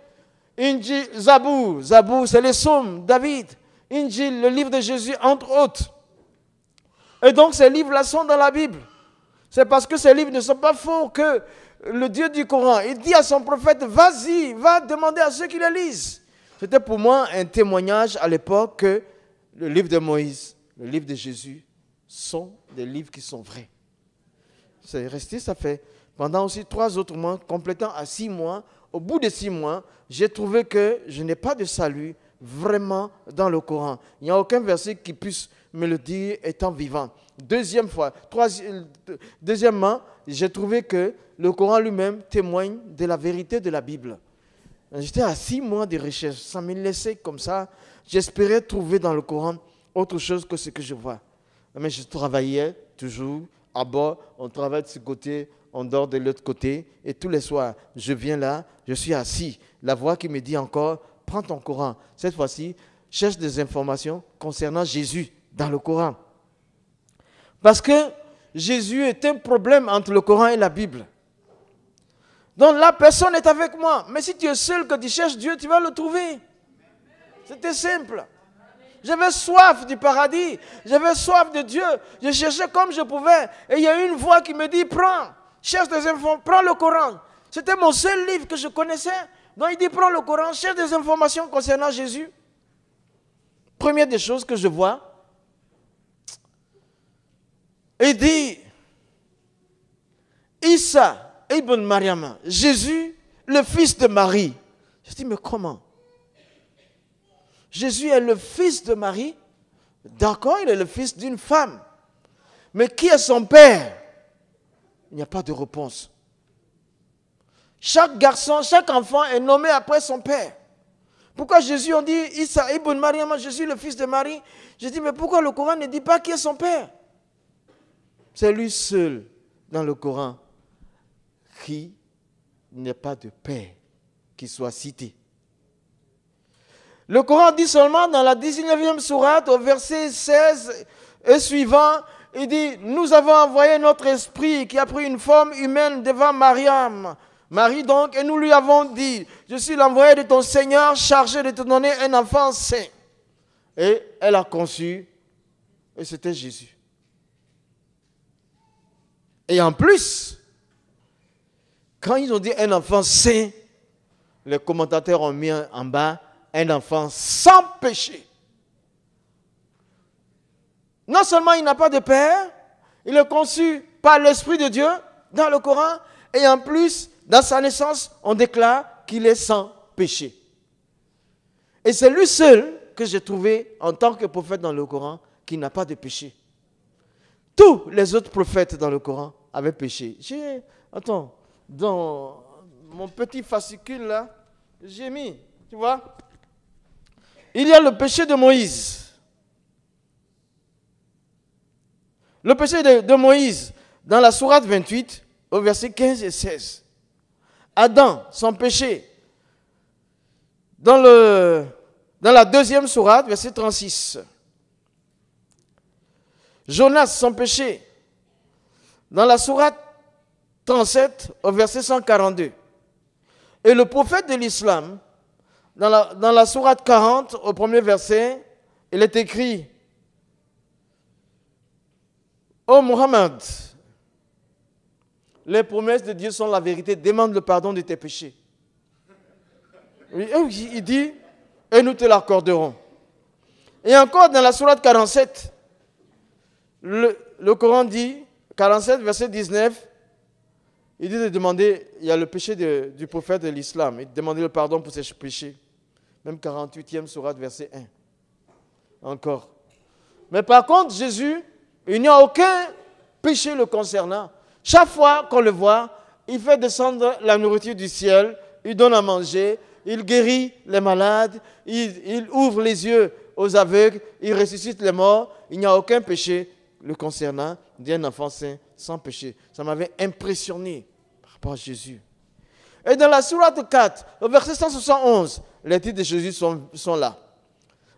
Injil, Zabour, c'est les psaumes, David, Injil, le livre de Jésus, entre autres. Et donc ces livres-là sont dans la Bible. C'est parce que ces livres ne sont pas faux que le Dieu du Coran, il dit à son prophète, vas-y, va demander à ceux qui les lisent. C'était pour moi un témoignage à l'époque que le livre de Moïse, le livre de Jésus, sont des livres qui sont vrais. C'est resté, ça fait pendant aussi 3 autres mois, complétant à 6 mois. Au bout de 6 mois, j'ai trouvé que je n'ai pas de salut vraiment dans le Coran. Il n'y a aucun verset qui puisse me le dire étant vivant. Deuxièmement, j'ai trouvé que le Coran lui-même témoigne de la vérité de la Bible. J'étais à 6 mois de recherche, ça me laissait comme ça. J'espérais trouver dans le Coran autre chose que ce que je vois. Mais je travaillais toujours à bord, on travaille de ce côté, on dort de l'autre côté. Et tous les soirs, je viens là, je suis assis. La voix qui me dit encore, prends ton Coran. Cette fois-ci, cherche des informations concernant Jésus dans le Coran. Parce que Jésus est un problème entre le Coran et la Bible. Donc là, personne n'est avec moi. Mais si tu es seul, que tu cherches Dieu, tu vas le trouver. C'était simple. J'avais soif du paradis. J'avais soif de Dieu. Je cherchais comme je pouvais. Et il y a une voix qui me dit, prends, cherche des informations, prends le Coran. C'était mon seul livre que je connaissais. Donc il dit, prends le Coran, cherche des informations concernant Jésus. Première des choses que je vois, il dit, Isa ibn Maryam, Jésus, le fils de Marie. Je dis, mais comment? Jésus est le fils de Marie. D'accord, il est le fils d'une femme. Mais qui est son père? Il n'y a pas de réponse. Chaque garçon, chaque enfant est nommé après son père. Pourquoi Jésus, on dit Isa ibn Maryam, Jésus le fils de Marie? Je dis, mais pourquoi le Coran ne dit pas qui est son père? C'est lui seul dans le Coran qui n'est pas de père qui soit cité. Le Coran dit seulement dans la 19e sourate, au verset 16 et suivant, il dit, nous avons envoyé notre esprit qui a pris une forme humaine devant Mariam. Marie donc, et nous lui avons dit, je suis l'envoyé de ton Seigneur chargé de te donner un enfant saint. Et elle a conçu, et c'était Jésus. Et en plus, quand ils ont dit un enfant saint, les commentateurs ont mis en bas un enfant sans péché. Non seulement il n'a pas de père, il est conçu par l'Esprit de Dieu dans le Coran, et en plus, dans sa naissance, on déclare qu'il est sans péché. Et c'est lui seul que j'ai trouvé en tant que prophète dans le Coran qui n'a pas de péché. Tous les autres prophètes dans le Coran avaient péché. Attends, dans mon petit fascicule là, j'ai mis, tu vois, il y a le péché de Moïse. Le péché de Moïse, dans la sourate 28, au verset 15 et 16. Adam, son péché, dans la deuxième sourate, verset 36. Jonas, son péché, dans la sourate 37, au verset 142. Et le prophète de l'islam, dans la sourate 40, au premier verset, il est écrit: Ô Mohammed, les promesses de Dieu sont la vérité, demande le pardon de tes péchés. Il dit, et nous te l'accorderons. Et encore dans la sourate 47, le Coran dit, 47 verset 19, il dit de demander, il y a le péché du prophète de l'islam, il demandait le pardon pour ses péchés. Même 48e sourate verset 1. Encore. Mais par contre, Jésus, il n'y a aucun péché le concernant. Chaque fois qu'on le voit, il fait descendre la nourriture du ciel, il donne à manger, il guérit les malades, il ouvre les yeux aux aveugles, il ressuscite les morts. Il n'y a aucun péché le concernant d'un enfant saint sans péché. Ça m'avait impressionné par rapport à Jésus. Et dans la sourate 4, au verset 171, les titres de Jésus sont là.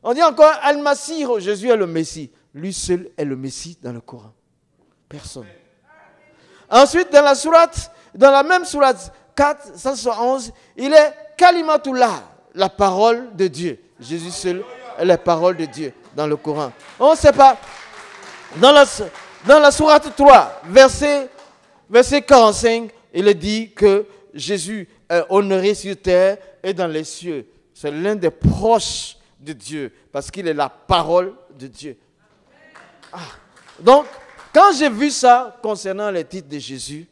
On dit encore Al-Masih, Jésus est le Messie. Lui seul est le Messie dans le Coran. Personne. Ensuite, dans la même sourate 4, 171, il est Kalimatullah, la parole de Dieu. Jésus seul est la parole de Dieu dans le Coran. On ne sait pas. Dans la sourate 3, verset 45, il est dit que Jésus est honoré sur terre et dans les cieux. C'est l'un des proches de Dieu parce qu'il est la parole de Dieu. Donc, quand j'ai vu ça concernant les titres de Jésus,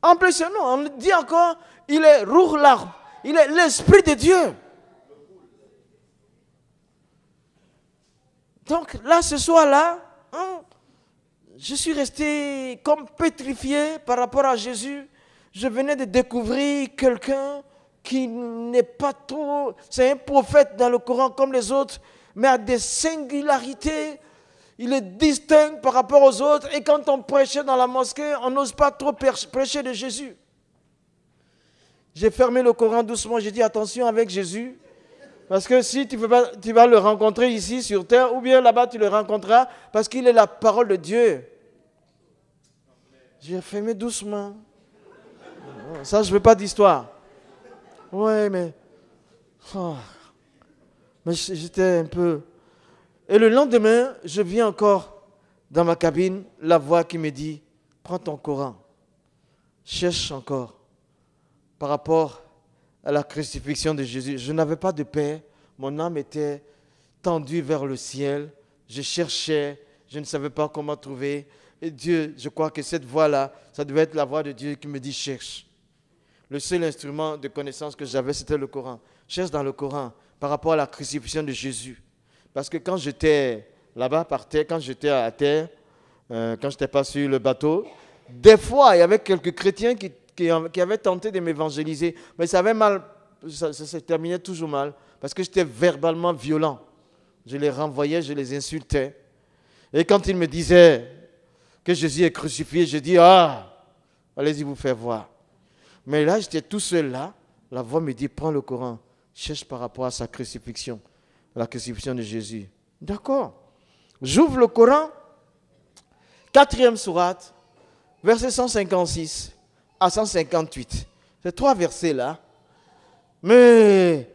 impressionnant, on dit encore, il est Ruh l'Arb, il est l'Esprit de Dieu. Donc là, ce soir-là, je suis resté comme pétrifié par rapport à Jésus. Je venais de découvrir quelqu'un qui n'est pas trop... C'est un prophète dans le Coran comme les autres, mais a des singularités. Il est distinct par rapport aux autres. Et quand on prêchait dans la mosquée, on n'ose pas trop prêcher de Jésus. J'ai fermé le Coran doucement. J'ai dit attention avec Jésus. Parce que si tu vas le rencontrer ici sur terre, ou bien là-bas tu le rencontreras, parce qu'il est la parole de Dieu. J'ai fermé doucement. Ça, je ne veux pas d'histoire. Ouais, mais j'étais un peu... Et le lendemain, je viens encore dans ma cabine, la voix qui me dit, prends ton Coran, cherche encore par rapport à la crucifixion de Jésus. Je n'avais pas de paix, mon âme était tendue vers le ciel, je cherchais, je ne savais pas comment trouver. Et Dieu, je crois que cette voix-là, ça devait être la voix de Dieu qui me dit cherche. Le seul instrument de connaissance que j'avais, c'était le Coran. Cherche dans le Coran par rapport à la crucifixion de Jésus. Parce que quand j'étais là-bas par terre, quand j'étais à terre, quand je n'étais pas sur le bateau, des fois, il y avait quelques chrétiens qui avaient tenté de m'évangéliser. Mais ça se terminait toujours mal. Parce que j'étais verbalement violent. Je les renvoyais, je les insultais. Et quand ils me disaient que Jésus est crucifié, je dis, allez-y vous faire voir. Mais là, j'étais tout seul là. La voix me dit, prends le Coran, cherche par rapport à sa crucifixion. La crucifixion de Jésus. D'accord. J'ouvre le Coran, 4e sourate, verset 156 à 158. Ces 3 versets-là. Mais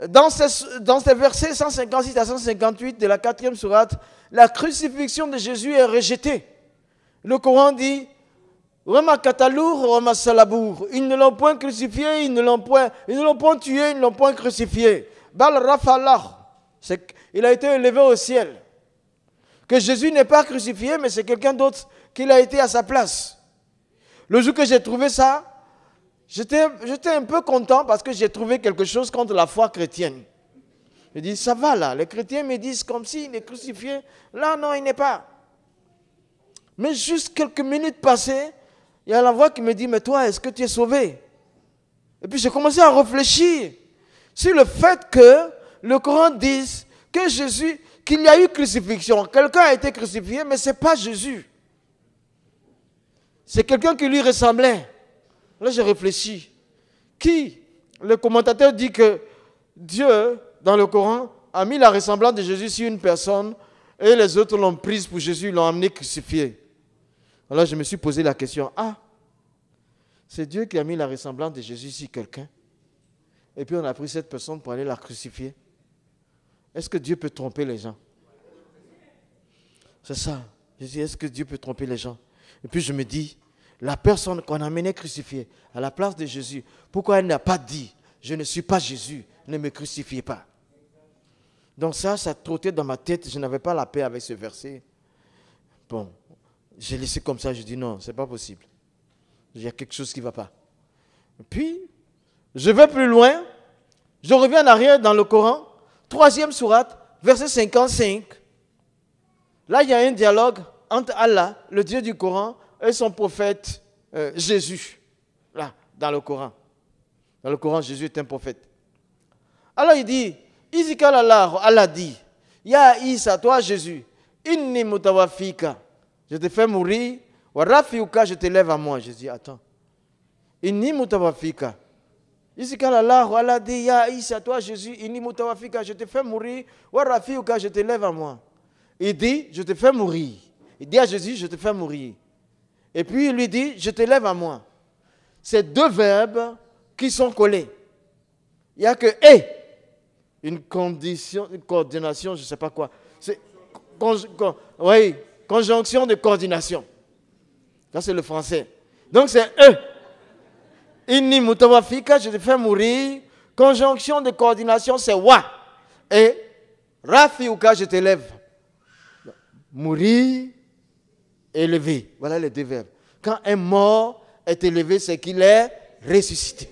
dans ces versets 156 à 158 de la 4e sourate, la crucifixion de Jésus est rejetée. Le Coran dit, Roma Katalour, Roma Salabour. Ils ne l'ont point crucifié, ils ne l'ont point tué, ils ne l'ont point crucifié. Bal Rafalah. Il a été élevé au ciel. Que Jésus n'est pas crucifié, mais c'est quelqu'un d'autre qui a été à sa place. Le jour que j'ai trouvé ça, j'étais un peu content parce que j'ai trouvé quelque chose contre la foi chrétienne. Je dis, ça va là, les chrétiens me disent comme s'il est crucifié. Là, non, il n'est pas. Mais juste quelques minutes passées, il y a la voix qui me dit, mais toi, est-ce que tu es sauvé? Et puis j'ai commencé à réfléchir sur le fait que le Coran dise que Jésus, qu'il y a eu crucifixion. Quelqu'un a été crucifié, mais ce n'est pas Jésus. C'est quelqu'un qui lui ressemblait. Là, j'ai réfléchi. Le commentateur dit que Dieu, dans le Coran, a mis la ressemblance de Jésus sur une personne et les autres l'ont prise pour Jésus, l'ont amené crucifié. Alors je me suis posé la question, c'est Dieu qui a mis la ressemblance de Jésus sur quelqu'un et puis on a pris cette personne pour aller la crucifier. Est-ce que Dieu peut tromper les gens? C'est ça. Je dis, est-ce que Dieu peut tromper les gens? Et puis je me dis, la personne qu'on a amenée crucifiée à la place de Jésus, pourquoi elle n'a pas dit, je ne suis pas Jésus, ne me crucifiez pas? Donc ça trottait dans ma tête, je n'avais pas la paix avec ce verset. Bon, j'ai laissé comme ça, je dis non, ce n'est pas possible. Il y a quelque chose qui ne va pas. Et puis, je vais plus loin, je reviens en arrière dans le Coran, 3e sourate, verset 55. Là, il y a un dialogue entre Allah, le Dieu du Coran, et son prophète Jésus. Là, dans le Coran. Dans le Coran, Jésus est un prophète. Alors il dit, Izikal Allah dit, Ya Isa, toi Jésus, Inni mutawafika, je te fais mourir, wa rafiuka, je te lève à moi. Je dis, attends, Inni mutawafika. Izikal Allah dit, Ya Isa, toi Jésus, Inni mutawafika, je te fais mourir, wa rafiuka, je te lève à moi. Il dit, je te fais mourir. Il dit à Jésus, je te fais mourir. Et puis il lui dit, je te lève à moi. C'est deux verbes qui sont collés. Il n'y a que « et ». Une condition, une coordination, je ne sais pas quoi. C'est conjonction de coordination. Ça, c'est le français. Donc, c'est « e ». Inni mutawafika, je te fais mourir. Conjonction de coordination, c'est « wa ». Et « rafiuka », je t'élève. Mourir, élevé. Voilà les deux verbes. Quand un mort est élevé, c'est qu'il est ressuscité.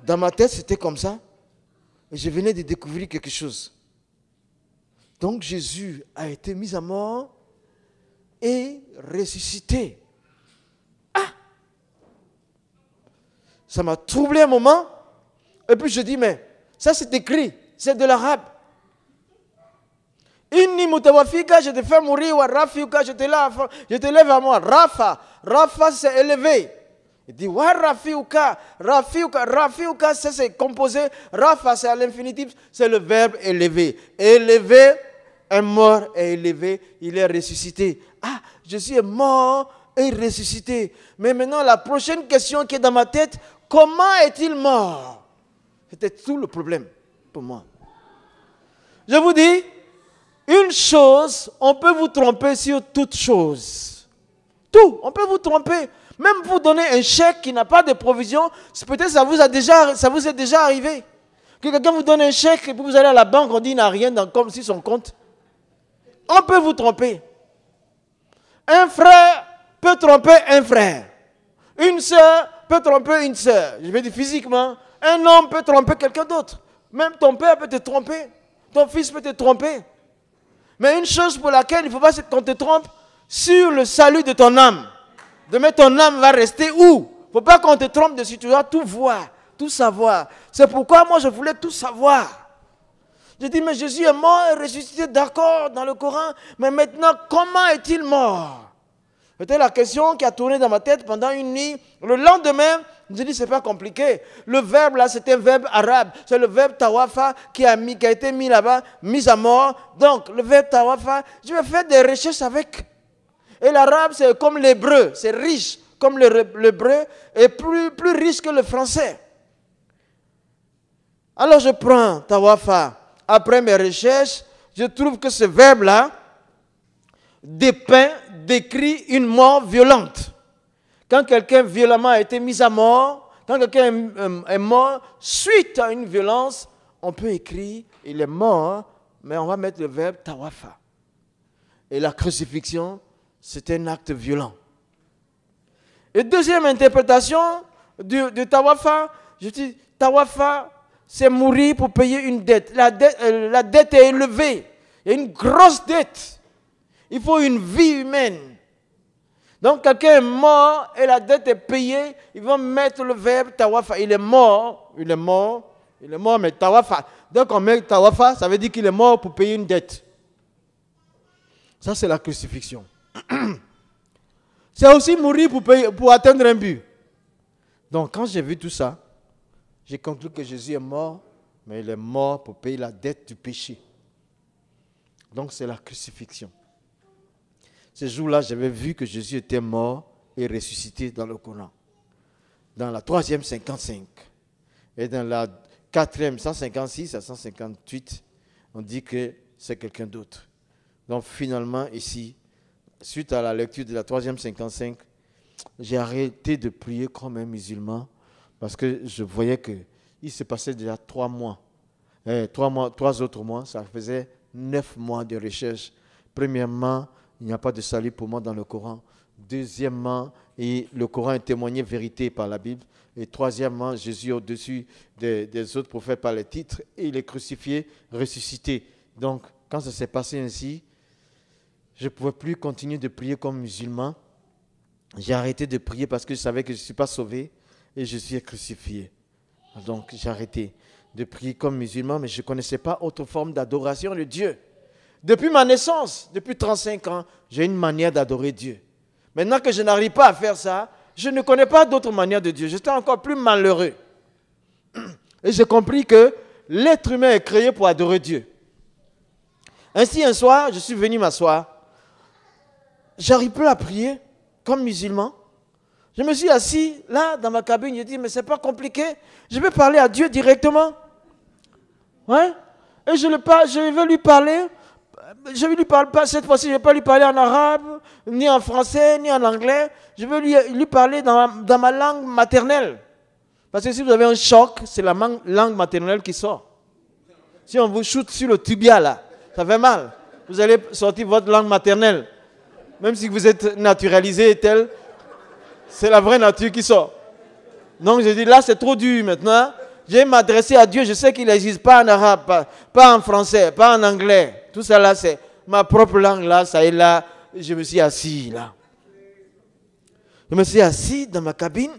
Dans ma tête, c'était comme ça. Et je venais de découvrir quelque chose. Donc Jésus a été mis à mort et ressuscité. Ça m'a troublé un moment. Et puis je dis, mais ça c'est écrit, c'est de l'arabe. Inni mutawafika, je te fais mourir, wa rafiuka, je te lève à moi. Rafa c'est élevé. Il dit, wa rafiuka, rafiuka, ça c'est composé. Rafa c'est à l'infinitif, c'est le verbe élevé. Élevé, un mort est élevé, il est ressuscité. Jésus est mort et ressuscité. Mais maintenant, la prochaine question qui est dans ma tête, comment est-il mort? C'était tout le problème pour moi. Je vous dis, une chose, on peut vous tromper sur toute chose. Tout, on peut vous tromper. Même vous donner un chèque qui n'a pas de provision, peut-être ça vous est déjà arrivé. Que quelqu'un vous donne un chèque et puis vous allez à la banque, on dit qu'il n'a rien comme si son compte. On peut vous tromper. Un frère peut tromper un frère. Une sœur peut tromper une sœur. Je vais dire physiquement. Un homme peut tromper quelqu'un d'autre. Même ton père peut te tromper. Ton fils peut te tromper. Mais une chose pour laquelle il ne faut pas qu'on te trompe, sur le salut de ton âme. Demain, ton âme va rester où? Il ne faut pas qu'on te trompe dessus. Tu dois tout voir, tout savoir. C'est pourquoi moi, je voulais tout savoir. Je dis, mais Jésus est mort et ressuscité, d'accord, dans le Coran. Mais maintenant, comment est-il mort? C'était la question qui a tourné dans ma tête pendant une nuit. Le lendemain, je dis, c'est pas compliqué. Le verbe là, c'est un verbe arabe. C'est le verbe tawafa qui a été mis là-bas, mis à mort. Donc, le verbe tawafa, je vais faire des recherches avec. Et l'arabe, c'est comme l'hébreu. C'est riche comme l'hébreu et plus riche que le français. Alors, je prends tawafa. Après mes recherches, je trouve que ce verbe-là décrit une mort violente. Quand quelqu'un violemment a été mis à mort, quand quelqu'un est mort suite à une violence, on peut écrire, il est mort, mais on va mettre le verbe tawafa. Et la crucifixion, c'est un acte violent. Et deuxième interprétation de tawafa, je dis, tawafa, c'est mourir pour payer une dette. La dette est élevée. Il y a une grosse dette. Il faut une vie humaine. Donc quelqu'un est mort et la dette est payée, ils vont mettre le verbe tawafa. Il est mort, mais tawafa. Donc on met tawafa, ça veut dire qu'il est mort pour payer une dette. Ça c'est la crucifixion. C'est aussi mourir pour atteindre un but. Donc quand j'ai vu tout ça, j'ai conclu que Jésus est mort, mais il est mort pour payer la dette du péché. Donc c'est la crucifixion. Ce jour-là, j'avais vu que Jésus était mort et ressuscité dans le Coran. Dans la 3e 55 et dans la 4e 156 à 158, on dit que c'est quelqu'un d'autre. Donc finalement ici, suite à la lecture de la 3e 55, j'ai arrêté de prier comme un musulman parce que je voyais qu'il se passait déjà 3 mois. 3 autres mois, ça faisait 9 mois de recherche. Premièrement, il n'y a pas de salut pour moi dans le Coran. Deuxièmement, le Coran est témoigné vérité par la Bible. Et troisièmement, Jésus au-dessus des autres prophètes par les titres. Et il est crucifié, ressuscité. Donc, quand ça s'est passé ainsi, je ne pouvais plus continuer de prier comme musulman. J'ai arrêté de prier parce que je savais que je ne suis pas sauvé et je suis crucifié. Donc, j'ai arrêté de prier comme musulman, mais je ne connaissais pas autre forme d'adoration de Dieu. Depuis ma naissance, depuis 35 ans, j'ai une manière d'adorer Dieu. Maintenant que je n'arrive pas à faire ça, je ne connais pas d'autre manière de Dieu. J'étais encore plus malheureux. Et j'ai compris que l'être humain est créé pour adorer Dieu. Ainsi, un soir, je suis venu m'asseoir. J'arrive plus à prier comme musulman. Je me suis assis là, dans ma cabine. J'ai dit, mais c'est pas compliqué. Je vais parler à Dieu directement. Ouais. Et je vais lui parler. Je ne lui parle pas, cette fois-ci, je ne vais pas lui parler en arabe, ni en français, ni en anglais. Je vais lui parler dans ma langue maternelle. Parce que si vous avez un choc, c'est la langue maternelle qui sort. Si on vous shoot sur le tibia, là, ça fait mal. Vous allez sortir votre langue maternelle. Même si vous êtes naturalisé tel, c'est la vraie nature qui sort. Donc je dis, là, c'est trop dur maintenant. Je vais m'adresser à Dieu, je sais qu'il n'existe pas en arabe, pas en français, pas en anglais. Tout ça là, c'est ma propre langue là, ça est là. Je me suis assis là. Je me suis assis dans ma cabine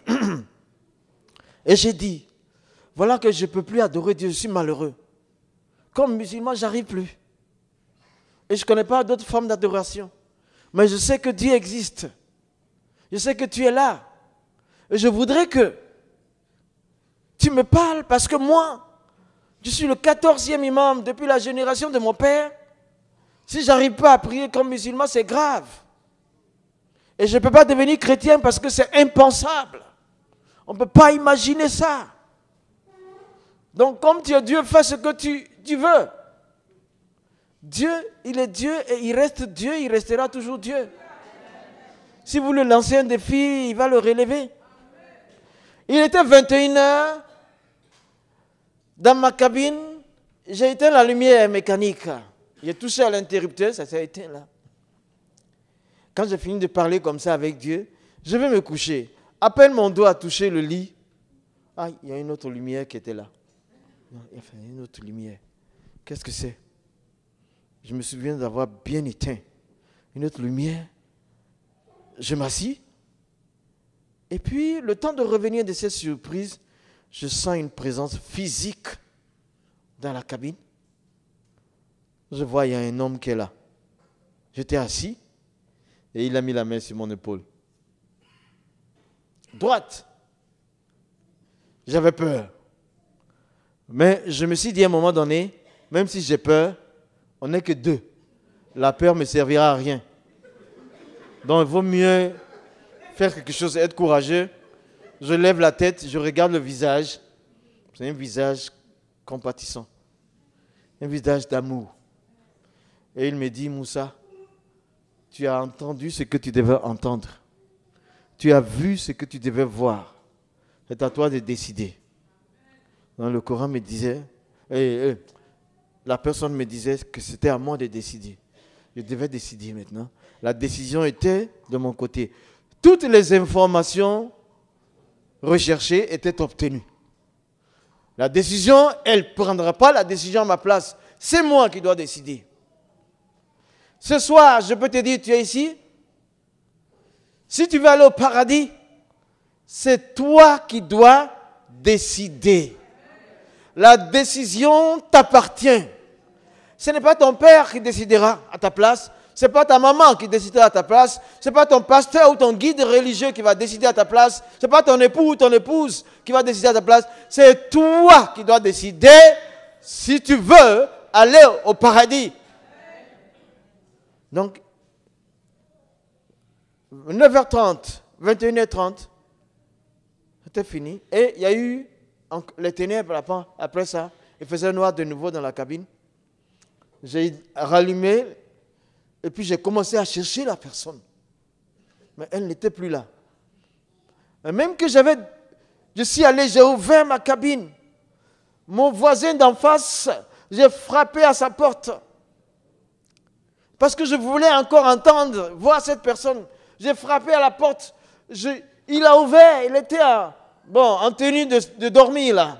et j'ai dit, voilà que je ne peux plus adorer Dieu, je suis malheureux. Comme musulman, je n'arrive plus. Et je ne connais pas d'autres formes d'adoration. Mais je sais que Dieu existe. Je sais que tu es là. Et je voudrais que tu me parles parce que moi, je suis le 14e imam depuis la génération de mon père. Si je n'arrive pas à prier comme musulman, c'est grave. Et je ne peux pas devenir chrétien parce que c'est impensable. On ne peut pas imaginer ça. Donc comme tu es Dieu, fais ce que tu veux. Dieu, il est Dieu et il reste Dieu, il restera toujours Dieu. Si vous le lancez un défi, il va le relever. Il était 21h. Dans ma cabine, j'ai éteint la lumière mécanique. J'ai touché à l'interrupteur, ça s'est éteint là. Quand j'ai fini de parler comme ça avec Dieu, je vais me coucher. À peine mon doigt a touché le lit, ah, il y a une autre lumière qui était là. Non, il y a une autre lumière. Qu'est-ce que c'est? Je me souviens d'avoir bien éteint une autre lumière. Je m'assis. Et puis, le temps de revenir de cette surprise, je sens une présence physique dans la cabine. Je vois, il y a un homme qui est là. J'étais assis et il a mis la main sur mon épaule. Droite. J'avais peur. Mais je me suis dit à un moment donné, même si j'ai peur, on n'est que deux. La peur ne me servira à rien. Donc il vaut mieux faire quelque chose, être courageux. Je lève la tête, je regarde le visage. C'est un visage compatissant. Un visage d'amour. Et il me dit, Moussa, tu as entendu ce que tu devais entendre. Tu as vu ce que tu devais voir. C'est à toi de décider. Dans le Coran me disait, la personne me disait que c'était à moi de décider. Je devais décider maintenant. La décision était de mon côté. Toutes les informations recherchées étaient obtenues. La décision, elle ne prendra pas la décision à ma place. C'est moi qui dois décider. Ce soir, je peux te dire, tu es ici. Si tu veux aller au paradis, c'est toi qui dois décider. La décision t'appartient. Ce n'est pas ton père qui décidera à ta place. Ce n'est pas ta maman qui décidera à ta place. Ce n'est pas ton pasteur ou ton guide religieux qui va décider à ta place. Ce n'est pas ton époux ou ton épouse qui va décider à ta place. C'est toi qui dois décider si tu veux aller au paradis. Donc, 9h30, 21h30, c'était fini. Et il y a eu les ténèbres après ça. Il faisait noir de nouveau dans la cabine. J'ai rallumé et puis j'ai commencé à chercher la personne. Mais elle n'était plus là. Et même que je suis allé, j'ai ouvert ma cabine. Mon voisin d'en face, j'ai frappé à sa porte. Parce que je voulais encore entendre, voir cette personne. J'ai frappé à la porte. Il a ouvert, il était en tenue de dormir là.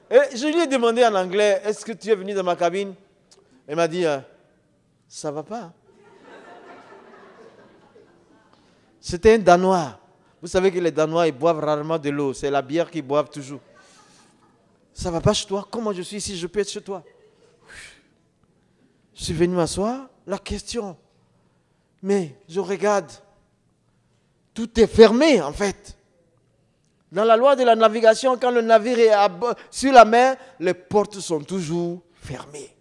Et je lui ai demandé en anglais, est-ce que tu es venu dans ma cabine? Il m'a dit, ça va pas. C'était un Danois. Vous savez que les Danois, ils boivent rarement de l'eau. C'est la bière qu'ils boivent toujours. Ça va pas chez toi? Comment je suis ici? Je peux être chez toi. Je suis venu m'asseoir. La question. Mais je regarde. Tout est fermé en fait. Dans la loi de la navigation, quand le navire est sur la mer, les portes sont toujours fermées.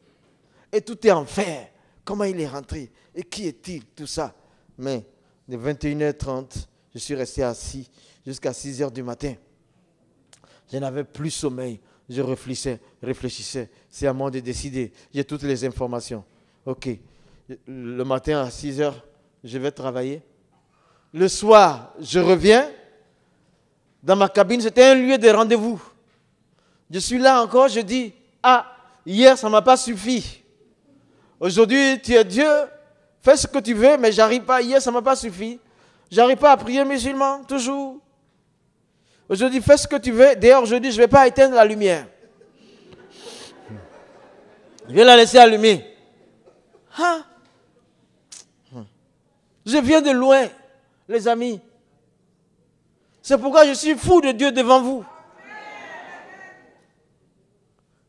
Et tout est en fer. Comment il est rentré? Et qui est-il? Tout ça. Mais de 21h30, je suis resté assis jusqu'à 6h du matin. Je n'avais plus sommeil. Je réfléchissais. C'est à moi de décider. J'ai toutes les informations. Ok. Le matin à 6h, je vais travailler. Le soir, je reviens. Dans ma cabine, c'était un lieu de rendez-vous. Je suis là encore, je dis, hier, ça ne m'a pas suffi. Aujourd'hui, tu es Dieu, fais ce que tu veux, mais j'arrive pas. Hier, ça ne m'a pas suffi. J'arrive pas à prier musulman, toujours. Aujourd'hui, fais ce que tu veux. D'ailleurs, aujourd'hui, je ne vais pas éteindre la lumière. Je vais la laisser allumer. Je viens de loin, les amis. C'est pourquoi je suis fou de Dieu devant vous.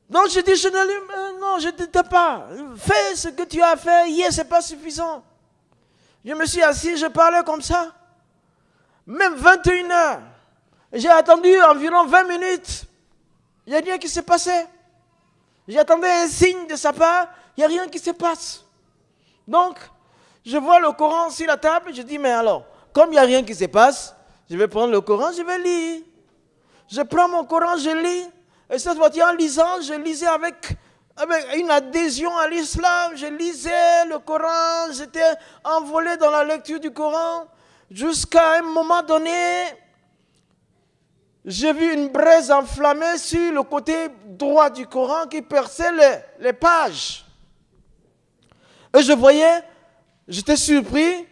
Donc je dis, non, je ne t'étais pas. Fais ce que tu as fait hier, ce n'est pas suffisant. Je me suis assis, je parlais comme ça. Même 21h. J'ai attendu environ 20 minutes. Il n'y a rien qui s'est passé. J'attendais un signe de sa part. Il n'y a rien qui se passe. Donc, je vois le Coran sur la table. Je dis, mais alors, comme il n'y a rien qui se passe, je vais prendre le Coran, je vais lire. Je prends mon Coran, je lis. Et cette fois-ci, en lisant, je lisais avec une adhésion à l'islam. Je lisais le Coran, j'étais envolé dans la lecture du Coran. Jusqu'à un moment donné, j'ai vu une braise enflammée sur le côté droit du Coran qui perçait les pages. Et je voyais, j'étais surpris.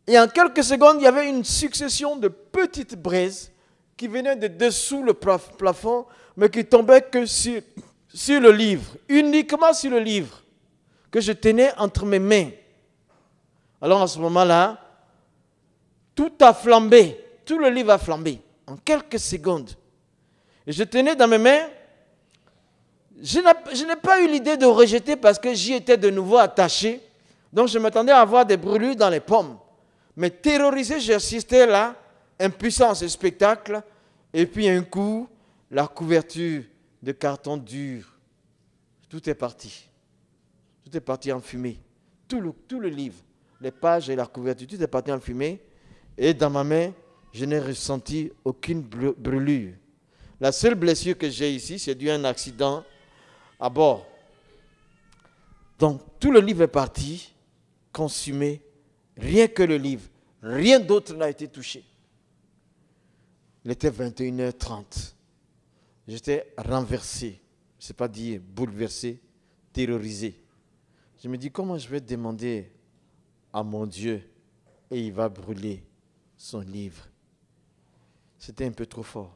Et en quelques secondes, il y avait une succession de petites braises qui venaient de dessous le plafond, mais qui tombaient que sur le livre, uniquement sur le livre, que je tenais entre mes mains. Alors à ce moment-là, tout a flambé, tout le livre a flambé, en quelques secondes. Et je tenais dans mes mains, je n'ai pas eu l'idée de rejeter parce que j'y étais de nouveau attaché, donc je m'attendais à avoir des brûlures dans les pommes. Mais terrorisé, j'ai assisté là, impuissant à ce spectacle, et puis un coup, la couverture de carton dur, tout est parti. Tout est parti en fumée. Tout le livre, les pages et la couverture, tout est parti en fumée. Et dans ma main, je n'ai ressenti aucune brûlure. La seule blessure que j'ai ici, c'est dû à un accident à bord. Donc, tout le livre est parti, consumé, Rien que le livre. Rien d'autre n'a été touché. Il était 21h30. J'étais renversé. Je ne sais pas dire bouleversé, terrorisé. Je me dis, comment je vais demander à mon Dieu et il va brûler son livre. C'était un peu trop fort.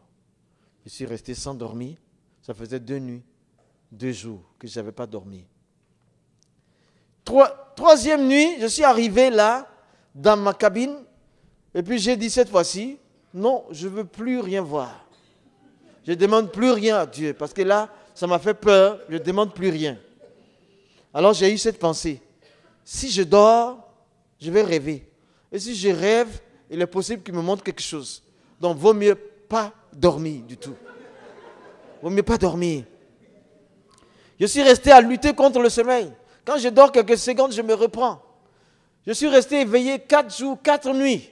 Je suis resté sans dormir. Ça faisait 2 nuits, 2 jours que je n'avais pas dormi. Troisième nuit, je suis arrivé là, dans ma cabine, et puis j'ai dit cette fois-ci, non, je ne veux plus rien voir. Je ne demande plus rien à Dieu, parce que là, ça m'a fait peur, je ne demande plus rien. Alors j'ai eu cette pensée, si je dors, je vais rêver. Et si je rêve, il est possible qu'il me montre quelque chose. Donc, vaut mieux pas dormir du tout. Vaut mieux pas dormir. Je suis resté à lutter contre le sommeil. Quand je dors quelques secondes, je me reprends. Je suis resté éveillé 4 jours, 4 nuits,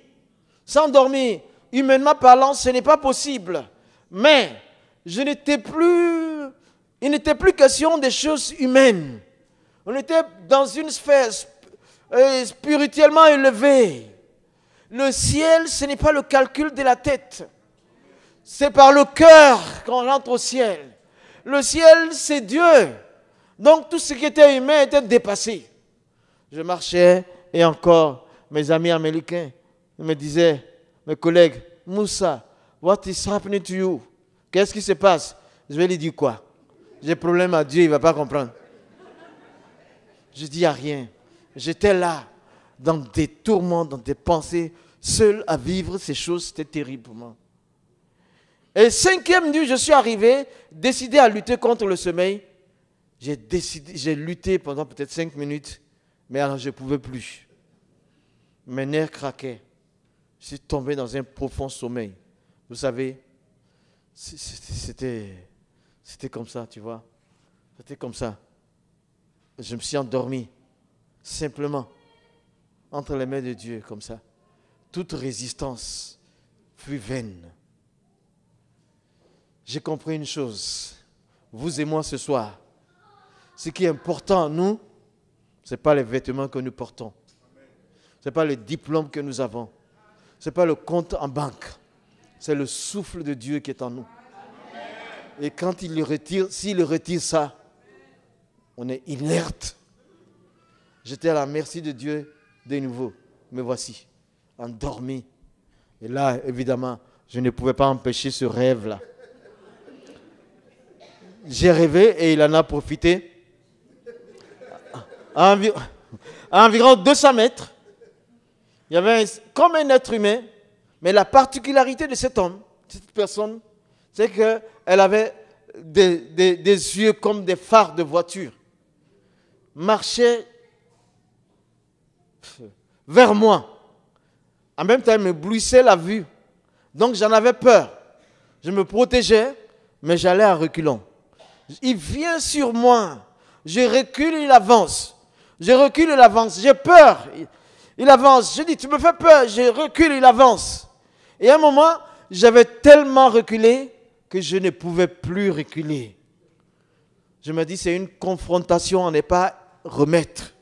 sans dormir. Humainement parlant, ce n'est pas possible. Mais il n'était plus question des choses humaines. On était dans une sphère spirituellement élevée. Le ciel, ce n'est pas le calcul de la tête. C'est par le cœur qu'on rentre au ciel. Le ciel, c'est Dieu. Donc tout ce qui était humain était dépassé. Je marchais et encore, mes amis américains me disaient, mes collègues, Moussa, what is happening to you? Qu'est-ce qui se passe? Je vais lui dire quoi? J'ai problème à Dieu, il ne va pas comprendre. Je dis à rien. J'étais là, dans des tourments, dans des pensées, seul à vivre ces choses, c'était terrible pour moi. Et 5e nuit, je suis arrivé, décidé à lutter contre le sommeil. J'ai lutté pendant peut-être 5 minutes, mais alors je ne pouvais plus. Mes nerfs craquaient. Je suis tombé dans un profond sommeil. Vous savez, c'était comme ça, tu vois. C'était comme ça. Je me suis endormi, simplement, entre les mains de Dieu, comme ça. Toute résistance fut vaine. J'ai compris une chose. Vous et moi ce soir, ce qui est important à nous, ce n'est pas les vêtements que nous portons. Ce n'est pas les diplômes que nous avons. Ce n'est pas le compte en banque. C'est le souffle de Dieu qui est en nous. Et quand il le retire, s'il retire ça, on est inerte. J'étais à la merci de Dieu de nouveau. Me voici, endormi. Et là, évidemment, je ne pouvais pas empêcher ce rêve-là. J'ai rêvé et il en a profité. À environ 200 mètres, il y avait comme un être humain, mais la particularité de cet homme, cette personne, c'est qu'elle avait des yeux comme des phares de voiture. Marchait vers moi. En même temps, elle me blissait la vue. Donc, j'en avais peur. Je me protégeais, mais j'allais à reculons. Il vient sur moi. Je recule, il avance. Je recule, il avance. J'ai peur. Il avance. Je dis, tu me fais peur. Je recule, il avance. Et à un moment, j'avais tellement reculé que je ne pouvais plus reculer. Je me dis, c'est une confrontation, on n'est pas remettre.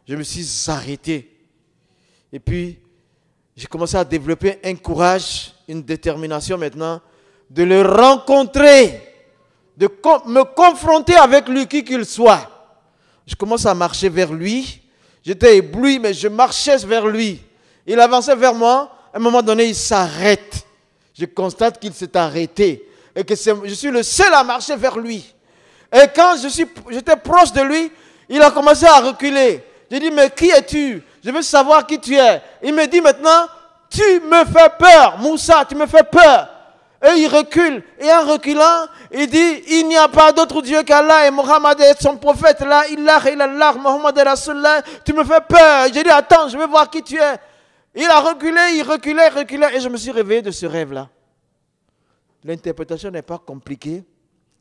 Je me suis arrêté. Et puis, j'ai commencé à développer un courage, une détermination maintenant, de le rencontrer, de me confronter avec lui, qui qu'il soit. Je commence à marcher vers lui. J'étais ébloui, mais je marchais vers lui. Il avançait vers moi. À un moment donné, il s'arrête. Je constate qu'il s'est arrêté. Et que je suis le seul à marcher vers lui. Et quand j'étais proche de lui, il a commencé à reculer. J'ai dit, mais qui es-tu? Je veux savoir qui tu es. Il me dit maintenant, tu me fais peur, Moussa, tu me fais peur. Et il recule. Et en reculant, il dit, il n'y a pas d'autre Dieu qu'Allah et Mohammed est son prophète. La ilaha illallah, Mohammed est Rasulullah. Tu me fais peur. J'ai dit, attends, je veux voir qui tu es. Il a reculé, il reculait. Et je me suis réveillé de ce rêve-là. L'interprétation n'est pas compliquée.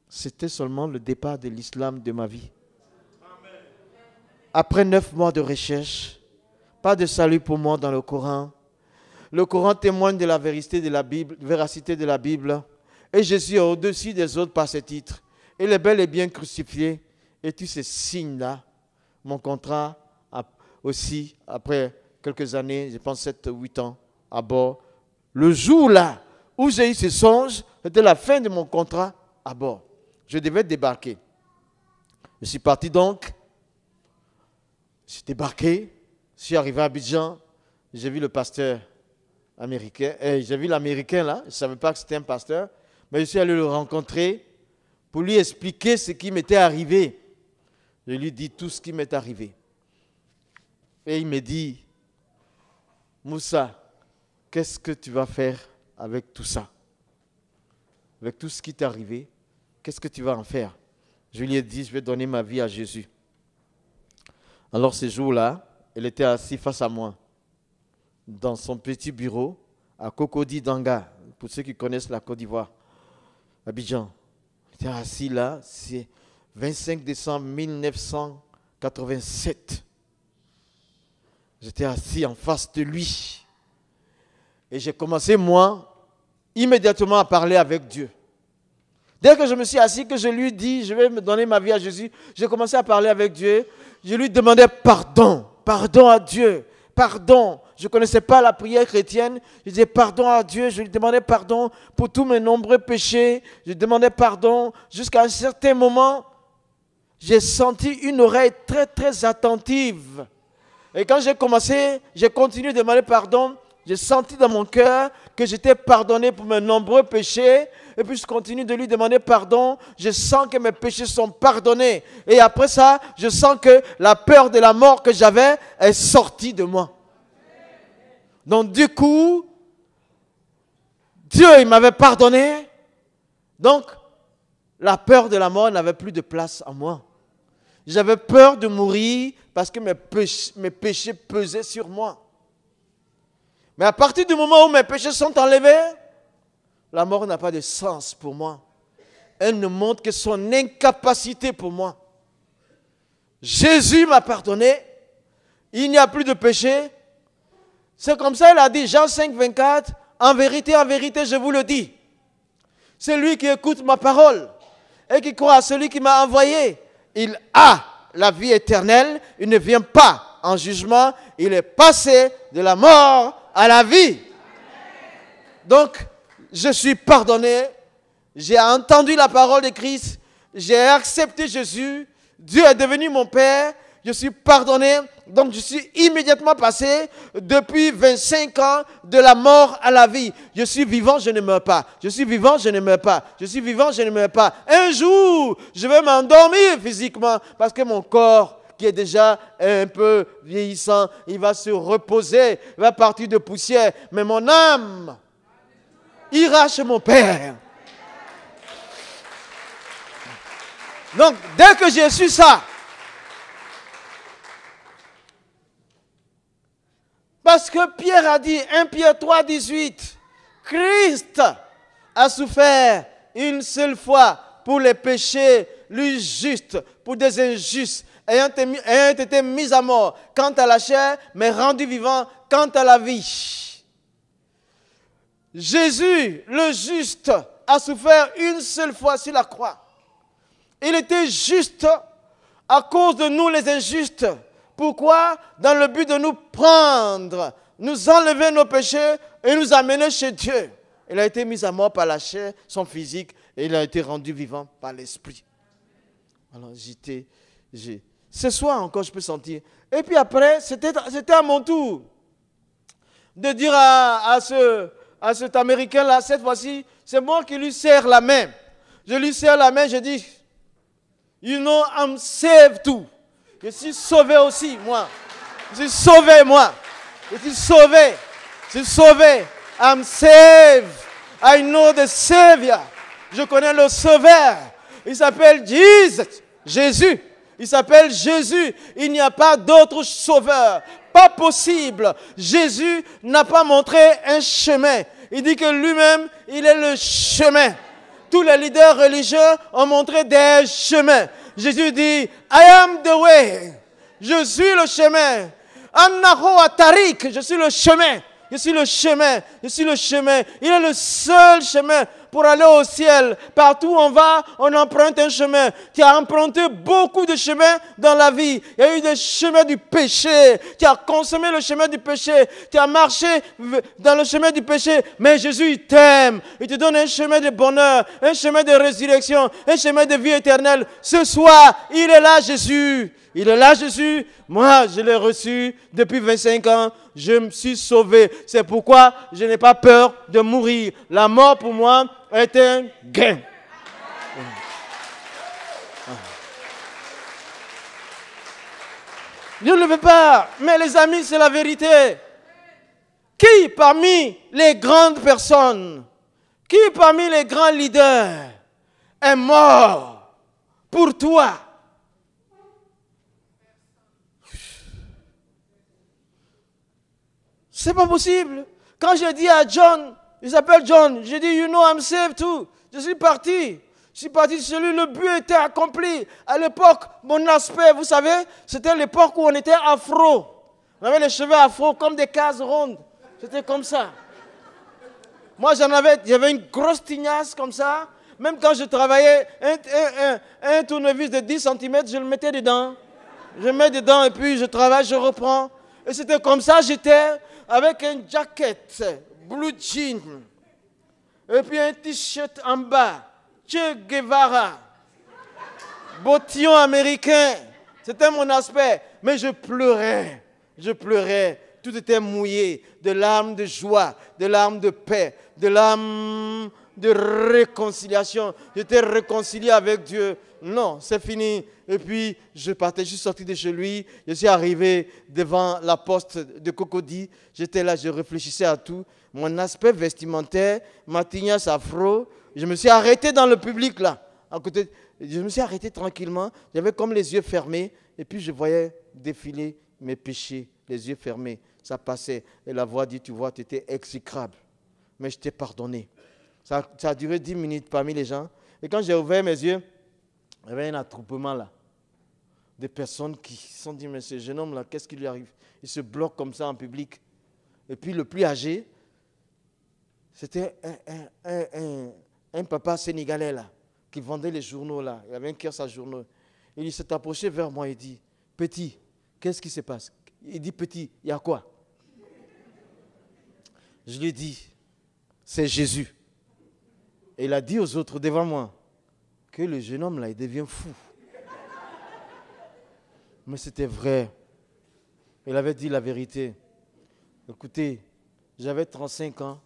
C'était seulement le départ de l'islam de ma vie. Après 9 mois de recherche, pas de salut pour moi dans le Coran. Le Coran témoigne de la véracité de la Bible. Et Jésus est au-dessus des autres par ses titres. Il est bel et bien crucifié. Et tous ces signes-là, mon contrat aussi, après quelques années, je pense 7 ou 8 ans, à bord. Le jour là où j'ai eu ce songe, c'était la fin de mon contrat à bord. Je devais débarquer. Je suis parti donc. J'ai débarqué. Je suis arrivé à Abidjan. J'ai vu le pasteur américain. J'ai vu l'Américain là. Je ne savais pas que c'était un pasteur. Mais je suis allé le rencontrer pour lui expliquer ce qui m'était arrivé. Je lui dis tout ce qui m'est arrivé. Et il me dit, Moussa, qu'est-ce que tu vas faire avec tout ça? Avec tout ce qui t'est arrivé, qu'est-ce que tu vas en faire? Je lui ai dit, je vais donner ma vie à Jésus. Alors ce jour-là, elle était assise face à moi, dans son petit bureau, à Cocody Danga, pour ceux qui connaissent la Côte d'Ivoire, Abidjan. Elle était assise là, c'est 25 décembre 1987. J'étais assis en face de lui. Et j'ai commencé, moi, immédiatement à parler avec Dieu. Dès que je me suis assis, que je lui dis, je vais me donner ma vie à Jésus, j'ai commencé à parler avec Dieu. Je lui demandais pardon. Pardon à Dieu. Pardon. Je ne connaissais pas la prière chrétienne. Je disais pardon à Dieu. Je lui demandais pardon pour tous mes nombreux péchés. Je lui demandais pardon. Jusqu'à un certain moment, j'ai senti une oreille très, très attentive. Et quand j'ai continué de demander pardon. J'ai senti dans mon cœur que j'étais pardonné pour mes nombreux péchés. Et puis je continue de lui demander pardon. Je sens que mes péchés sont pardonnés. Et après ça, je sens que la peur de la mort que j'avais est sortie de moi. Donc du coup, Dieu, il m'avait pardonné. Donc, la peur de la mort n'avait plus de place en moi. J'avais peur de mourir parce que mes péchés pesaient sur moi. Mais à partir du moment où mes péchés sont enlevés, la mort n'a pas de sens pour moi. Elle ne montre que son incapacité pour moi. Jésus m'a pardonné. Il n'y a plus de péché. C'est comme ça, il a dit, Jean 5, 24, en vérité, je vous le dis. Celui qui écoute ma parole et qui croit à celui qui m'a envoyé, il a la vie éternelle. Il ne vient pas en jugement. Il est passé de la mort à la vie. Donc, je suis pardonné. J'ai entendu la parole de Christ. J'ai accepté Jésus. Dieu est devenu mon Père. Je suis pardonné. Donc, je suis immédiatement passé depuis 25 ans de la mort à la vie. Je suis vivant, je ne meurs pas. Je suis vivant, je ne meurs pas. Je suis vivant, je ne meurs pas. Un jour, je vais m'endormir physiquement parce que mon corps, qui est déjà un peu vieillissant, il va se reposer, il va partir de poussière. Mais mon âme ira chez mon Père. Donc, dès que j'ai su ça, parce que Pierre a dit, 1 Pierre 3, 18, Christ a souffert une seule fois pour les péchés, lui juste, pour des injustes, ayant été mis à mort quant à la chair, mais rendu vivant quant à la vie. Jésus, le juste, a souffert une seule fois sur la croix. Il était juste à cause de nous les injustes. Pourquoi? Dans le but de nous prendre, nous enlever nos péchés et nous amener chez Dieu. Il a été mis à mort par la chair, son physique, et il a été rendu vivant par l'esprit. Alors ce soir encore, je peux sentir. Et puis après, c'était à mon tour de dire à cet Américain-là, cette fois-ci, c'est moi qui lui serre la main. Je lui serre la main, je dis, you know, I'm saved too. Je suis sauvé aussi, moi. Je suis sauvé, moi. Je suis sauvé. Je suis sauvé. I'm saved. I know the Savior. Je connais le Sauveur. Il s'appelle Jesus. Jésus. Il s'appelle Jésus. Il n'y a pas d'autre sauveur. Pas possible. Jésus n'a pas montré un chemin. Il dit que lui-même, il est le chemin. Tous les leaders religieux ont montré des chemins. Jésus dit, I am the way. Je suis le chemin. Annahu Atarik. Je suis le chemin. Je suis le chemin. Je suis le chemin. Il est le seul chemin pour aller au ciel. Partout où on va, on emprunte un chemin. Tu as emprunté beaucoup de chemins dans la vie. Il y a eu des chemins du péché. Tu as consommé le chemin du péché. Tu as marché dans le chemin du péché. Mais Jésus, il t'aime. Il te donne un chemin de bonheur, un chemin de résurrection, un chemin de vie éternelle. Ce soir, il est là, Jésus. Il est là, Jésus. Moi, je l'ai reçu depuis 25 ans. Je me suis sauvé. C'est pourquoi je n'ai pas peur de mourir. La mort, pour moi, est un gain. Je ne le veux pas. Mais les amis, c'est la vérité. Qui parmi les grandes personnes, qui parmi les grands leaders est mort pour toi? C'est pas possible. Quand je dis à John, il s'appelle John, je dis, you know, I'm saved too. Je suis parti. Je suis parti chez lui, le but était accompli. À l'époque, mon aspect, vous savez, c'était l'époque où on était afro. On avait les cheveux afro comme des cases rondes. C'était comme ça. Moi, j'avais une grosse tignasse comme ça. Même quand je travaillais, un tournevis de 10 cm, je le mettais dedans. Je le mets dedans et puis je travaille, je reprends. Et c'était comme ça, j'étais avec un jacket, blue jean, et puis un t-shirt en bas, Che Guevara, bottillon américain. C'était mon aspect. Mais je pleurais, tout était mouillé, de larmes de joie, de larmes de paix, de larmes de réconciliation. J'étais réconcilié avec Dieu. Non, c'est fini. Et puis, je suis sorti de chez lui. Je suis arrivé devant la poste de Cocody. J'étais là, je réfléchissais à tout. Mon aspect vestimentaire, ma tignasse afro. Je me suis arrêté dans le public là. À côté, je me suis arrêté tranquillement. J'avais comme les yeux fermés. Et puis, je voyais défiler mes péchés, les yeux fermés. Ça passait. Et la voix dit, tu vois, tu étais exécrable. Mais je t'ai pardonné. Ça a duré 10 minutes parmi les gens. Et quand j'ai ouvert mes yeux, il y avait un attroupement là. Des personnes qui se sont dit, mais ce jeune homme là, qu'est-ce qui lui arrive? Il se bloque comme ça en public. Et puis le plus âgé, c'était un papa sénégalais là, qui vendait les journaux là. Il avait un kiosque à journaux. Il s'est approché vers moi et dit, petit, qu'est-ce qui se passe? Il dit, petit, il y a quoi? Je lui ai dit, c'est Jésus. Et il a dit aux autres devant moi que le jeune homme là, il devient fou. Mais c'était vrai. Il avait dit la vérité. Écoutez, j'avais 35 ans.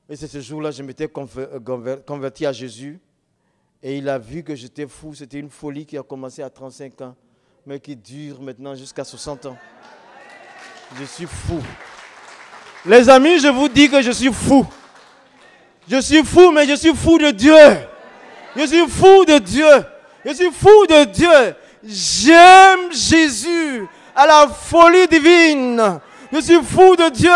Et c'est ce jour-là, je m'étais converti à Jésus. Et il a vu que j'étais fou. C'était une folie qui a commencé à 35 ans, mais qui dure maintenant jusqu'à 60 ans. Je suis fou. Les amis, je vous dis que je suis fou. Je suis fou, mais je suis fou de Dieu. Je suis fou de Dieu. Je suis fou de Dieu. J'aime Jésus à la folie divine. Je suis fou de Dieu.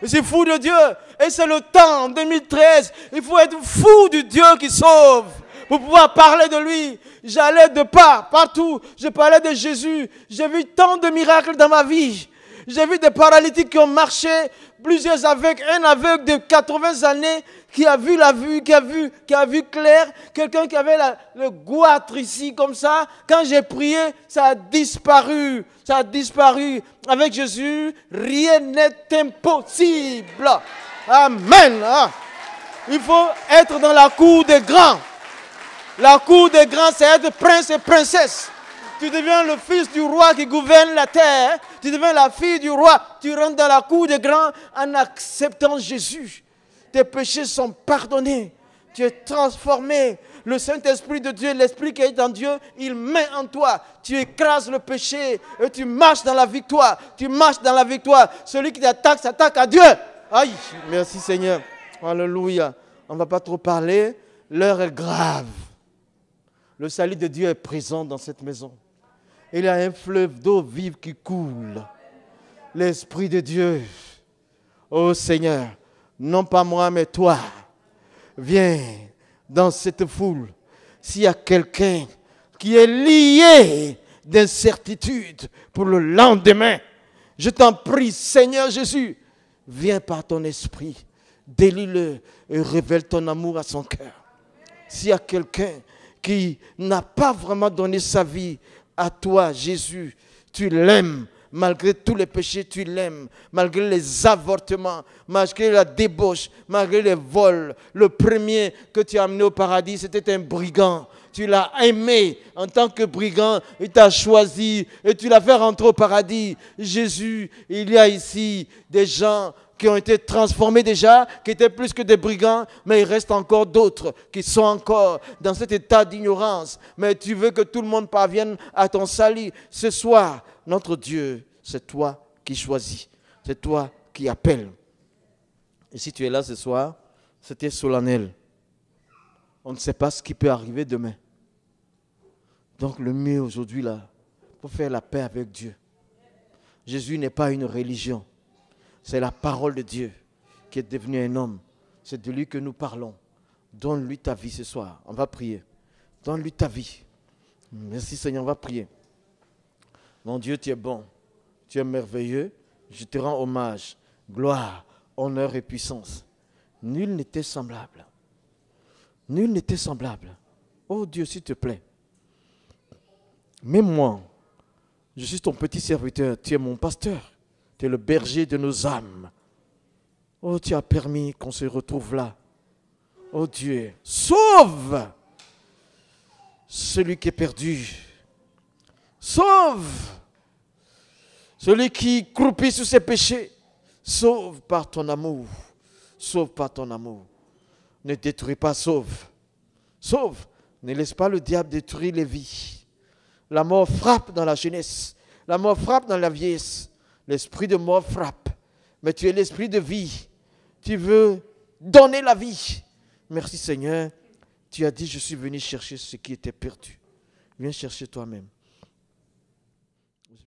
Je suis fou de Dieu. Et c'est le temps, en 2013. Il faut être fou du Dieu qui sauve pour pouvoir parler de lui. J'allais de partout. Je parlais de Jésus. J'ai vu tant de miracles dans ma vie. J'ai vu des paralytiques qui ont marché, plusieurs aveugles, un aveugle de 80 années qui a vu la vue, qui a vu clair, quelqu'un qui avait le goitre ici comme ça. Quand j'ai prié, ça a disparu. Ça a disparu. Avec Jésus, rien n'est impossible. Amen. Il faut être dans la cour des grands. La cour des grands, c'est être prince et princesse. Tu deviens le fils du roi qui gouverne la terre. Tu deviens la fille du roi. Tu rentres dans la cour des grands en acceptant Jésus. Tes péchés sont pardonnés. Tu es transformé. Le Saint-Esprit de Dieu, l'Esprit qui est en Dieu, il met en toi. Tu écrases le péché et tu marches dans la victoire. Tu marches dans la victoire. Celui qui t'attaque, s'attaque à Dieu. Aïe, merci Seigneur. Alléluia. On ne va pas trop parler. L'heure est grave. Le salut de Dieu est présent dans cette maison. Il y a un fleuve d'eau vive qui coule. L'Esprit de Dieu. Oh Seigneur, non pas moi, mais toi, viens dans cette foule. S'il y a quelqu'un qui est lié d'incertitude pour le lendemain, je t'en prie, Seigneur Jésus, viens par ton esprit. délie-le et révèle ton amour à son cœur. S'il y a quelqu'un qui n'a pas vraiment donné sa vie à toi, Jésus, tu l'aimes. Malgré tous les péchés, tu l'aimes. Malgré les avortements, malgré la débauche, malgré les vols. Le premier que tu as amené au paradis, c'était un brigand. Tu l'as aimé en tant que brigand. Il t'a choisi et tu l'as fait rentrer au paradis. Jésus, il y a ici des gens qui ont été transformés déjà, qui étaient plus que des brigands, mais il reste encore d'autres qui sont encore dans cet état d'ignorance. Mais tu veux que tout le monde parvienne à ton salut. Ce soir, notre Dieu, c'est toi qui choisis. C'est toi qui appelles. Et si tu es là ce soir, c'était solennel. On ne sait pas ce qui peut arriver demain. Donc le mieux aujourd'hui, là, pour faire la paix avec Dieu. Jésus n'est pas une religion. C'est la parole de Dieu qui est devenue un homme. C'est de lui que nous parlons. Donne-lui ta vie ce soir. On va prier. Donne-lui ta vie. Merci Seigneur, on va prier. Mon Dieu, tu es bon. Tu es merveilleux. Je te rends hommage. Gloire, honneur et puissance. Nul n'était semblable. Nul n'était semblable. Oh Dieu, s'il te plaît. Même moi, je suis ton petit serviteur. Tu es mon pasteur. Tu es le berger de nos âmes. Oh, tu as permis qu'on se retrouve là. Oh Dieu, sauve celui qui est perdu. Sauve celui qui croupit sous ses péchés. Sauve par ton amour. Sauve par ton amour. Ne détruis pas, sauve. Sauve. Ne laisse pas le diable détruire les vies. La mort frappe dans la jeunesse. La mort frappe dans la vieillesse. L'esprit de mort frappe. Mais tu es l'esprit de vie. Tu veux donner la vie. Merci Seigneur. Tu as dit, je suis venu chercher ce qui était perdu. Viens chercher toi-même.